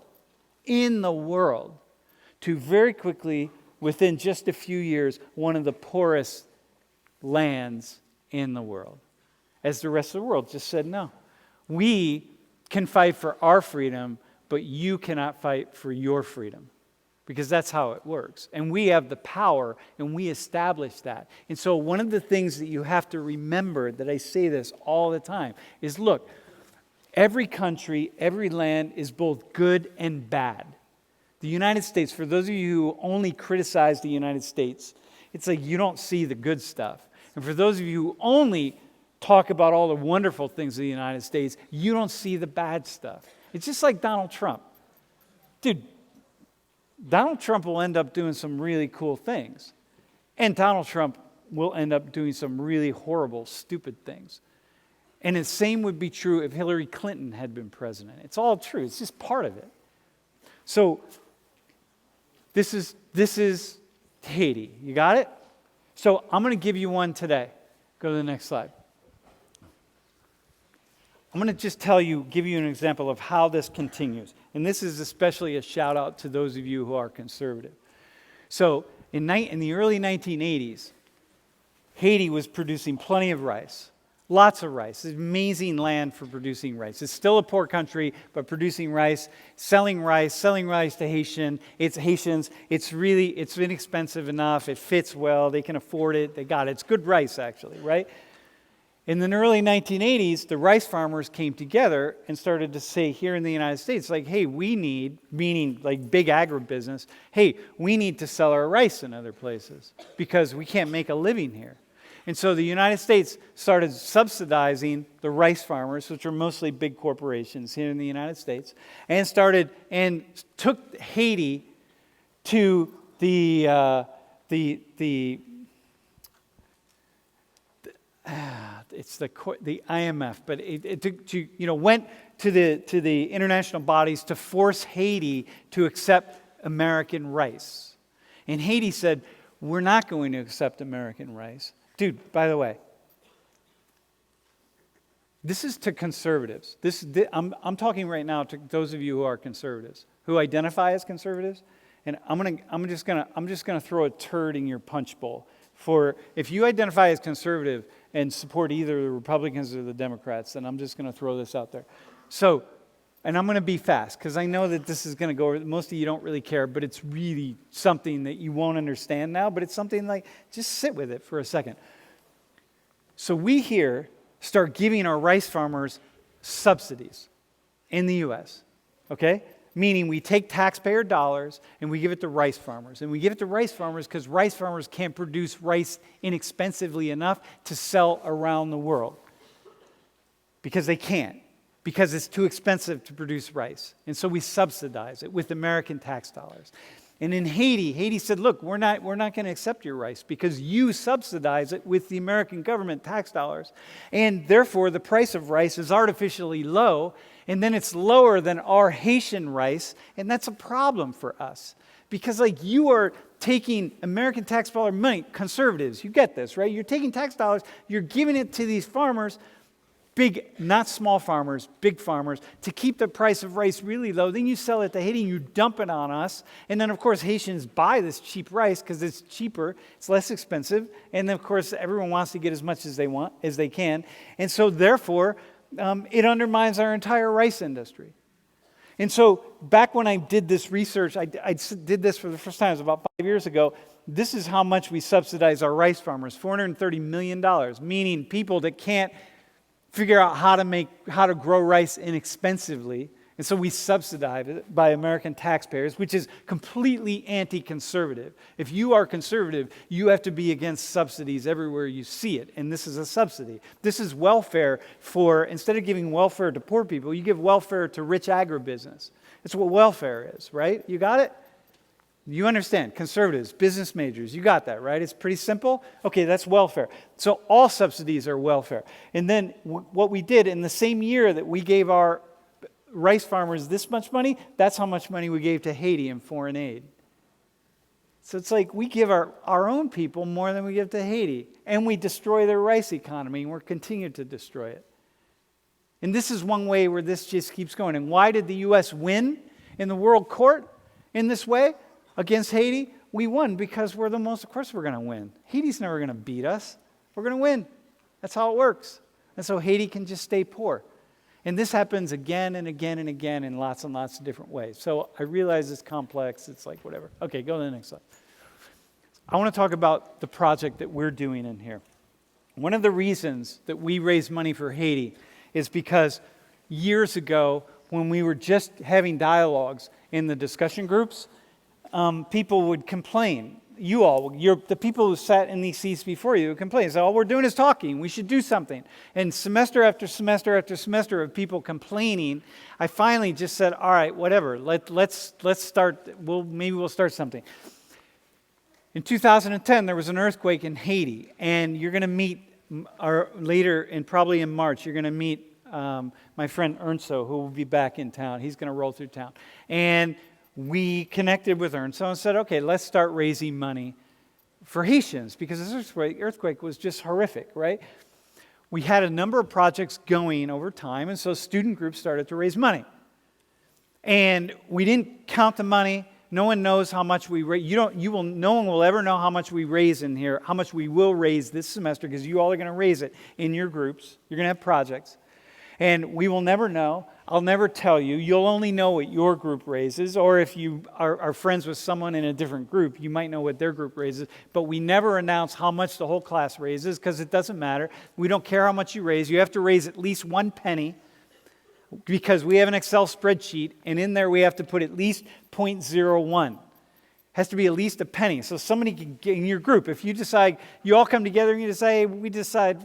to very quickly, within just a few years, one of the poorest lands in the world. As the rest of the world just said, no, we can fight for our freedom, but you cannot fight for your freedom. Because that's how it works. And we have the power, and we establish that. And so one of the things that you have to remember, that I say this all the time, is look, every country, every land is both good and bad. The United States, for those of you who only criticize the United States, it's like you don't see the good stuff. And for those of you who only talk about all the wonderful things of the United States, you don't see the bad stuff. It's just like Donald Trump. Dude, Donald Trump will end up doing some really cool things. And Donald Trump will end up doing some really horrible, stupid things. And the same would be true if Hillary Clinton had been president. It's all true. It's just part of it. So this is Haiti. You got it? So I'm going to give you one today. Go to the next slide. I'm going to just give you an example of how this continues. And this is especially a shout out to those of you who are conservative. So in the early 1980s, Haiti was producing plenty of rice. Lots of rice. It's amazing land for producing rice. It's still a poor country, but producing rice to Haitians. It's inexpensive enough. It fits well. They can afford it. They got it. It's good rice, actually, right? In the early 1980s, the rice farmers came together and started to say here in the United States, like, hey, we need, meaning like big agribusiness, hey, we need to sell our rice in other places because we can't make a living here. And so the United States started subsidizing the rice farmers, which are mostly big corporations here in the United States, and took Haiti to the IMF, but went to the international bodies to force Haiti to accept American rice. And Haiti said, we're not going to accept American rice. Dude, by the way, this is to conservatives. I'm talking right now to those of you who are conservatives, who identify as conservatives, and I'm just gonna throw a turd in your punch bowl. For if you identify as conservative and support either the Republicans or the Democrats, then I'm just going to throw this out there. So, and I'm going to be fast because I know that this is going to go over. Most of you don't really care, but it's really something that you won't understand now, but it's something like, just sit with it for a second. So we here start giving our rice farmers subsidies in the U.S., okay? Meaning we take taxpayer dollars and we give it to rice farmers. And we give it to rice farmers because rice farmers can't produce rice inexpensively enough to sell around the world. Because they can't. Because it's too expensive to produce rice. And so we subsidize it with American tax dollars. And in Haiti said, look, we're not going to accept your rice because you subsidize it with the American government tax dollars. And therefore, the price of rice is artificially low. And then it's lower than our Haitian rice, and that's a problem for us. Because like you are taking American tax dollar money, conservatives, you get this, right? You're taking tax dollars, you're giving it to these farmers, big, not small farmers, big farmers, to keep the price of rice really low. Then you sell it to Haiti and you dump it on us. And then, of course, Haitians buy this cheap rice because it's cheaper, it's less expensive. And then, of course, everyone wants to get as much as they want, as they can. And so, therefore, it undermines our entire rice industry. And so, back when I did this research, I did this for the first time, it was about 5 years ago. This is how much we subsidize our rice farmers, $430 million, meaning people that can't figure out how to grow rice inexpensively. And so we subsidize it by American taxpayers, which is completely anti-conservative. If you are conservative, you have to be against subsidies everywhere you see it. And this is a subsidy. This is welfare for, instead of giving welfare to poor people, you give welfare to rich agribusiness. That's what welfare is, right? You got it? You understand, conservatives, business majors, you got that, right? It's pretty simple. Okay, that's welfare. So all subsidies are welfare. And then what we did in the same year that we gave our rice farmers this much money, that's how much money we gave to Haiti in foreign aid. So it's like we give our own people more than we give to Haiti. And we destroy their rice economy, and we're continuing to destroy it. And this is one way where this just keeps going. And why did the U.S. win in the world court in this way? Against Haiti, we won because we're the most, of course we're going to win. Haiti's never going to beat us. We're going to win. That's how it works. And so Haiti can just stay poor. And this happens again and again and again in lots and lots of different ways. So I realize it's complex. It's like whatever. Okay, go to the next slide. I want to talk about the project that we're doing in here. One of the reasons that we raise money for Haiti is because years ago, when we were just having dialogues in the discussion groups, people would complain. The people who sat in these seats before you would complain. So all we're doing is talking. We should do something. And semester after semester after semester of people complaining, I finally just said, all right, whatever. Let's start. Maybe we'll start something. In 2010, there was an earthquake in Haiti, and you're going to meet later, and probably in March, you're going to meet my friend Ernso, who will be back in town. He's going to roll through town. And we connected with Ernso and said, okay, let's start raising money for Haitians, because this earthquake was just horrific, right? We had a number of projects going over time, and so student groups started to raise money. And we didn't count the money. No one knows how much we raise. No one will ever know how much we raise in here, how much we will raise this semester, because you all are going to raise it in your groups. You're going to have projects. And we will never know. I'll never tell you. You'll only know what your group raises, or if you are friends with someone in a different group, you might know what their group raises. But we never announce how much the whole class raises, because it doesn't matter. We don't care how much you raise. You have to raise at least 1 penny, because we have an Excel spreadsheet, and in there we have to put at least 0.01. Has to be at least a penny. So somebody can get in your group. If you decide, you all come together and you say, hey, we decide,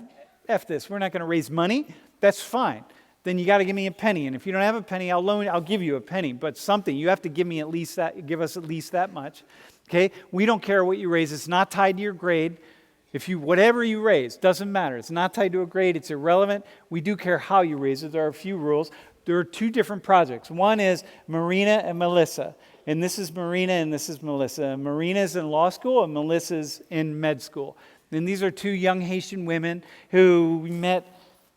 F this, we're not going to raise money, that's fine. Then you got to give me a penny. And if you don't have a penny, I'll give you a penny. But something, you have to give me at least that, give us at least that much. Okay? We don't care what you raise. It's not tied to your grade. Whatever you raise, doesn't matter. It's not tied to a grade. It's irrelevant. We do care how you raise it. There are a few rules. There are 2 different projects. One is Marina and Melissa. And this is Marina and this is Melissa. Marina's in law school and Melissa's in med school. And these are 2 young Haitian women who we met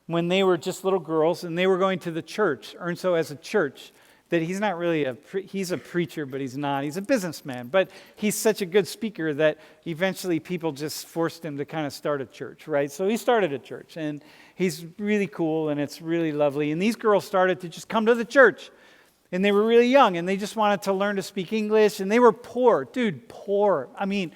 when they were just little girls, and they were going to the church. Ernso has a church that he's not really he's a preacher, but he's not. He's a businessman, but he's such a good speaker that eventually people just forced him to kind of start a church, right? So he started a church, and he's really cool, and it's really lovely. And these girls started to just come to the church, and they were really young, and they just wanted to learn to speak English, and they were poor. Dude, poor. I mean,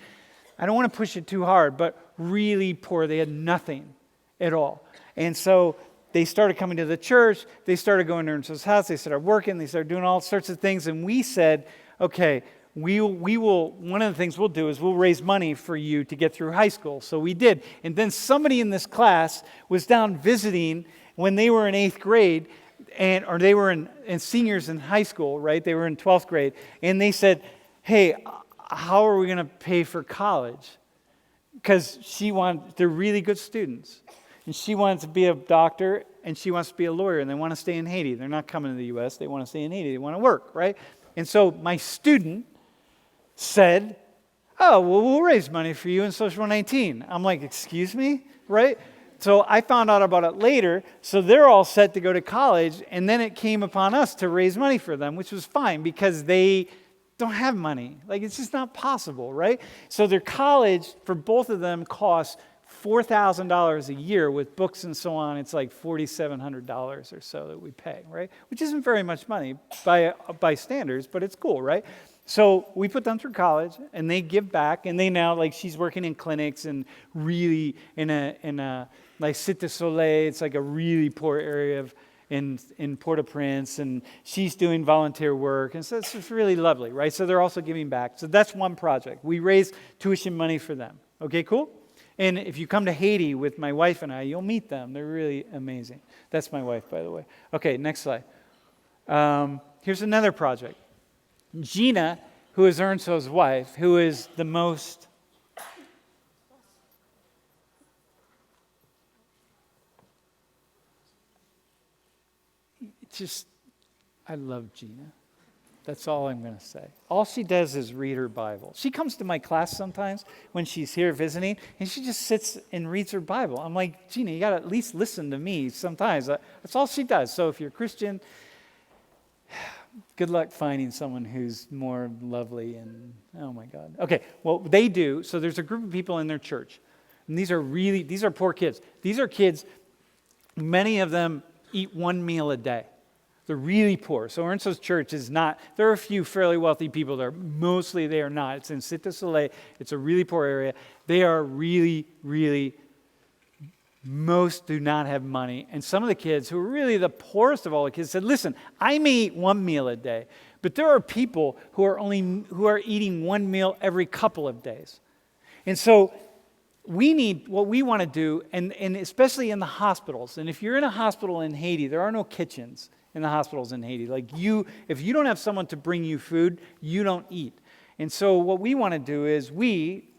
I don't want to push it too hard, but really poor. They had nothing at all. And so they started coming to the church, they started going to Ernsto's house, they started working, they started doing all sorts of things, and we said, okay, we will, one of the things we'll do is we'll raise money for you to get through high school. So we did. And then somebody in this class was down visiting when they were in 8th grade, or they were in seniors in high school, right? They were in 12th grade, and they said, hey, how are we going to pay for college? Because they're really good students. and she wanted to be a doctor, and she wants to be a lawyer, and they want to stay in Haiti. They're not coming to the U.S. They want to stay in Haiti. They want to work, right? And so my student said, oh, well, we'll raise money for you in Social 19. I'm like, excuse me, right? So I found out about it later, so they're all set to go to college, and then it came upon us to raise money for them, which was fine because they don't have money. Like, it's just not possible, right? So their college, for both of them, costs $4,000 a year with books and so on. It's like $4,700 or so that we pay, right? Which isn't very much money by standards, but it's cool, right? So we put them through college, and they give back, and they now, like, she's working in clinics and really in a like Cité du Soleil. It's like a really poor area in Port-au-Prince, and she's doing volunteer work, and so it's just really lovely, right? So they're also giving back. So that's one project. We raise tuition money for them. Okay, cool? And if you come to Haiti with my wife and I, you'll meet them. They're really amazing. That's my wife, by the way. Okay, next slide. Here's another project. Gina, who is Ernst's wife, who is the most I love Gina. That's all I'm going to say. All she does is read her Bible. She comes to my class sometimes when she's here visiting, and she just sits and reads her Bible. I'm like, Gina, you got to at least listen to me sometimes. That's all she does. So if you're a Christian, good luck finding someone who's more lovely and, oh my God. Okay, well, they do. So there's a group of people in their church, and these are poor kids. These are kids, many of them eat one meal a day. They're really poor. So Ernst's church is not, there are a few fairly wealthy people there. Mostly they are not. It's in Cité du Soleil. It's a really poor area. They are really, really, most do not have money. And some of the kids who are really the poorest of all the kids said, listen, I may eat one meal a day, but there are people who are eating one meal every couple of days. And so what we want to do, and especially in the hospitals, and if you're in a hospital in Haiti, there are no kitchens in the hospitals in Haiti. Like if you don't have someone to bring you food, you don't eat. And so what we want to do is we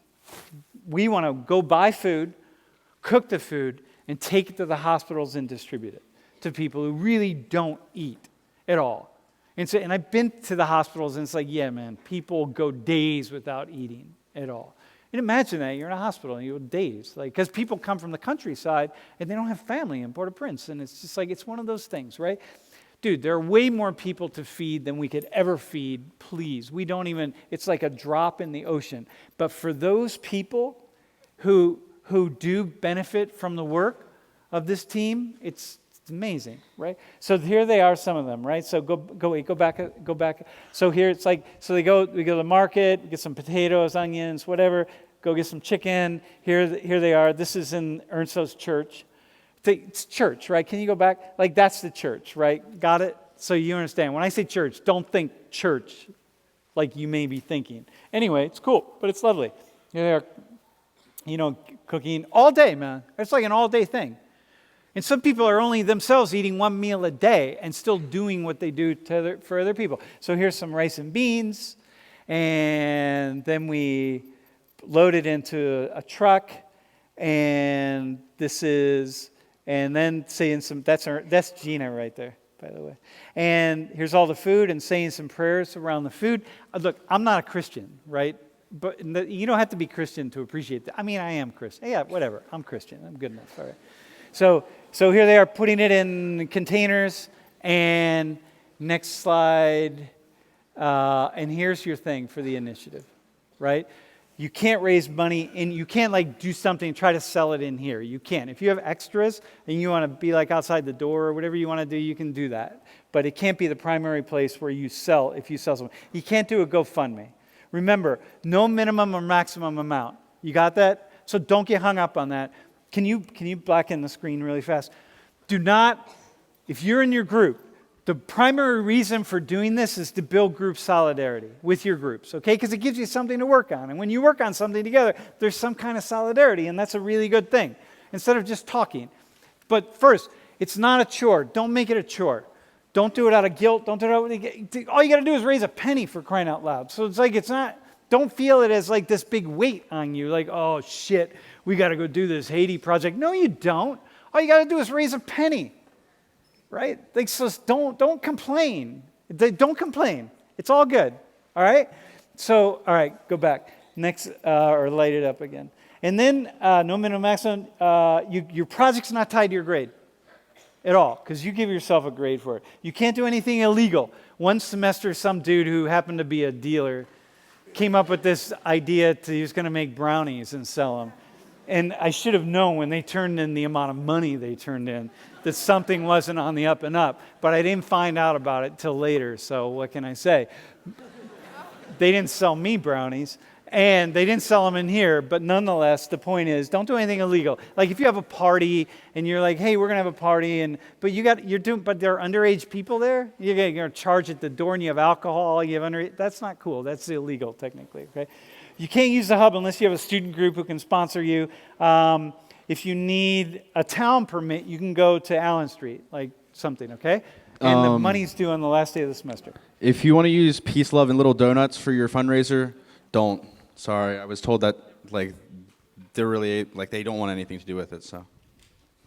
want to go buy food, cook the food, and take it to the hospitals and distribute it to people who really don't eat at all. And I've been to the hospitals, and it's like, yeah, man, people go days without eating at all. And imagine that you're in a hospital and you go days, like, because people come from the countryside and they don't have family in Port-au-Prince, and it's just like, it's one of those things, right? Dude, there are way more people to feed than we could ever feed, please. It's like a drop in the ocean. But for those people who do benefit from the work of this team, it's amazing, right? So here they are, some of them, right? So go back. So here it's like, so we go to the market, get some potatoes, onions, whatever, go get some chicken. Here they are. This is in Ernst's church. It's church, right? Can you go back? Like, that's the church, right? Got it? So you understand. When I say church, don't think church like you may be thinking. Anyway, it's cool, but it's lovely. Here they are, cooking all day, man. It's like an all-day thing. And some people are only themselves eating one meal a day and still doing what they do for other people. So here's some rice and beans, and then we load it into a truck, and then saying some, that's Gina right there, by the way. And here's all the food and saying some prayers around the food. Look, I'm not a Christian, right? But you don't have to be Christian to appreciate that. I mean, I am Christian. Yeah, whatever. I'm Christian. I'm good enough. All right. So here they are putting it in containers. And next slide. And here's your thing for the initiative, right? You can't raise money, and you can't do something and try to sell it in here. You can't. If you have extras and you want to be outside the door or whatever you want to do, you can do that. But it can't be the primary place where you sell if you sell something. You can't do a GoFundMe. Remember, no minimum or maximum amount. You got that? So don't get hung up on that. Can you blacken the screen really fast? Do not, if you're in your group, the primary reason for doing this is to build group solidarity with your groups, okay? Because it gives you something to work on. And when you work on something together, there's some kind of solidarity, and that's a really good thing, instead of just talking. But first, it's not a chore. Don't make it a chore. Don't do it out of guilt. Don't do it all you got to do is raise a penny, for crying out loud. So it's not, don't feel it as this big weight on you, oh shit, we got to go do this Haiti project. No, you don't. All you got to do is raise a penny, right? Like, so don't complain. Don't complain. It's all good, all right? So, all right, go back. Next, or light it up again. And then, no minimum maximum, your project's not tied to your grade at all, because you give yourself a grade for it. You can't do anything illegal. One semester, some dude who happened to be a dealer came up with this idea he was going to make brownies and sell them. And I should have known when they turned in the amount of money they turned in that something wasn't on the up and up. But I didn't find out about it till later, so what can I say? They didn't sell me brownies, and they didn't sell them in here, but nonetheless, the point is, don't do anything illegal. Like if you have a party and you're like, hey, we're going to have a party, but there are underage people there, you're going to charge at the door and you have alcohol, you have underage, that's not cool. That's illegal technically, okay? You can't use the hub unless you have a student group who can sponsor you. If you need a town permit, you can go to Allen Street, like something, okay? And the money's due on the last day of the semester. If you want to use Peace, Love, and Little Donuts for your fundraiser, don't. Sorry, I was told that they're really they don't want anything to do with it. So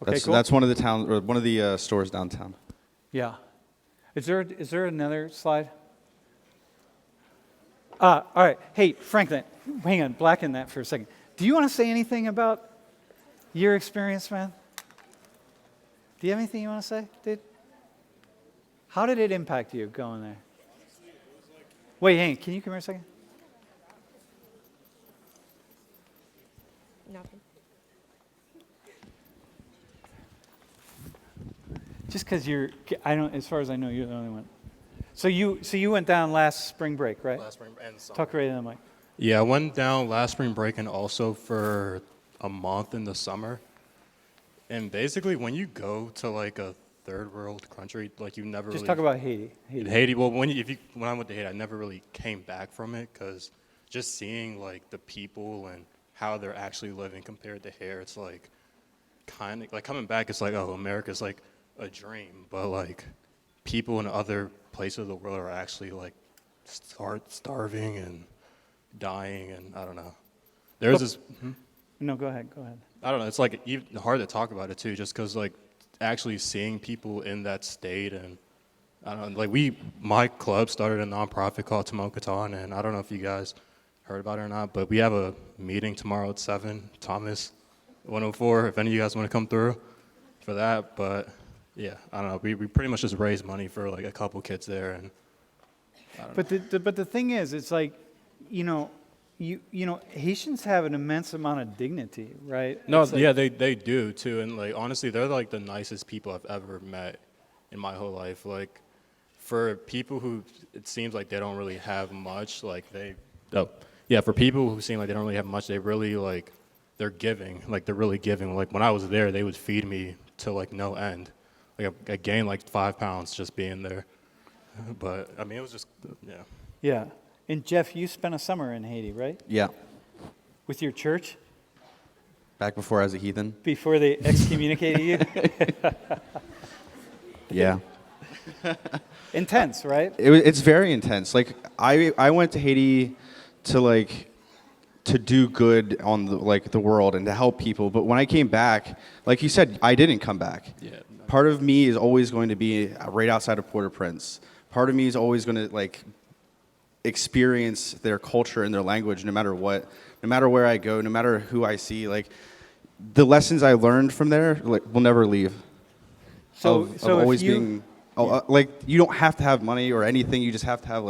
that's one of the stores downtown. Yeah. Is there another slide? All right. Hey, Franklin, hang on. Blacken that for a second. Do you want to say anything about your experience, man? Do you have anything you want to say, dude? How did it impact you going there? Wait, hang on. Can you come here a second? Nothing. Just because as far as I know, you're the only one. So you went down last spring break, right? Last spring and summer. Talk right in the mic. Yeah, I went down last spring break and also for a month in the summer. And basically, when you go to like a third world country, like you never just really talk about Haiti. Haiti. Well, when I went to Haiti, I never really came back from it because just seeing like the people and how they're actually living compared to here, it's like kind of like coming back. It's like, oh, America's like a dream, but like people in other places of the world are actually like starving and dying, and I don't know. There's this. No, go ahead. I don't know. It's like even hard to talk about it too, just because like actually seeing people in that state, and I don't know. Like my club started a nonprofit called Timon Katan, and I don't know if you guys heard about it or not, but we have a meeting tomorrow at 7, Thomas 104, if any of you guys want to come through for that. But yeah, I don't know. We pretty much just raise money for like a couple kids there, and I don't know. But the thing is, it's like, you know, Haitians have an immense amount of dignity, right? No, yeah, they do too, and like honestly, they're like the nicest people I've ever met in my whole life. Like for people who it seems like they don't really have much, like for people who seem like they don't really have much, they really like they're giving, like they're really giving. Like when I was there, they would feed me to like no end. Like I gained like 5 pounds just being there. But I mean, it was just yeah. Yeah. And Jeff, you spent a summer in Haiti, right? Yeah. With your church? Back before I was a heathen. Before they excommunicated you? Yeah. Intense, right? It's very intense. Like I went to Haiti to do good on the world and to help people. But when I came back, like you said, I didn't come back. Yeah. Part of me is always going to be right outside of Port-au-Prince. Part of me is always going to experience their culture and their language no matter what, no matter where I go, no matter who I see. Like the lessons I learned from there will never leave. So always being you don't have to have money or anything, you just have to have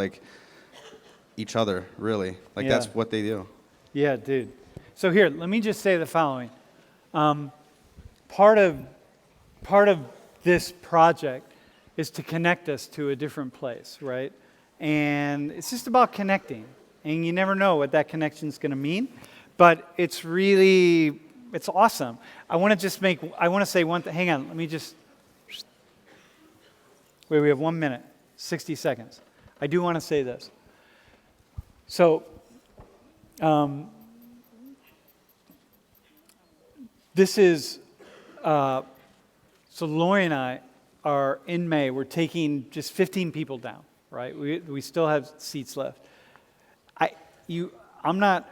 each other, really. That's what they do. Yeah, dude. So here, let me just say the following. Part of this project is to connect us to a different place, right? And it's just about connecting. And you never know what that connection is going to mean. But it's awesome. I want to say one thing. Hang on, let me just. Wait, we have 1 minute, 60 seconds. I do want to say this. So, so Lori and I are in May, we're taking just 15 people down, right? We still have seats left. I'm not,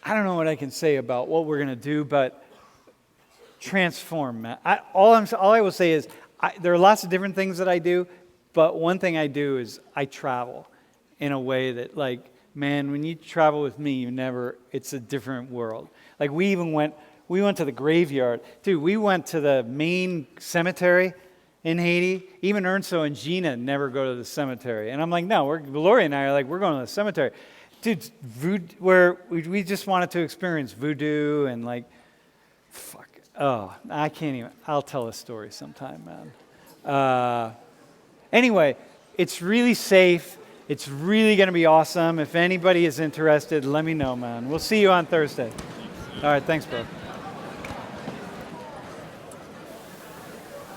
I don't know what I can say about what we're going to do, but transform, man. All I will say is there are lots of different things that I do, but one thing I do is I travel in a way that, like, man, when you travel with me, it's a different world. Like, we went to the graveyard. Dude, we went to the main cemetery in Haiti. Even Ernso and Gina never go to the cemetery. And I'm like, no, Gloria and I are like, we're going to the cemetery. Dude, we just wanted to experience voodoo and like, I can't even, I'll tell a story sometime, man. Anyway, it's really safe. It's really going to be awesome. If anybody is interested, let me know, man. We'll see you on Thursday. All right, thanks, bro.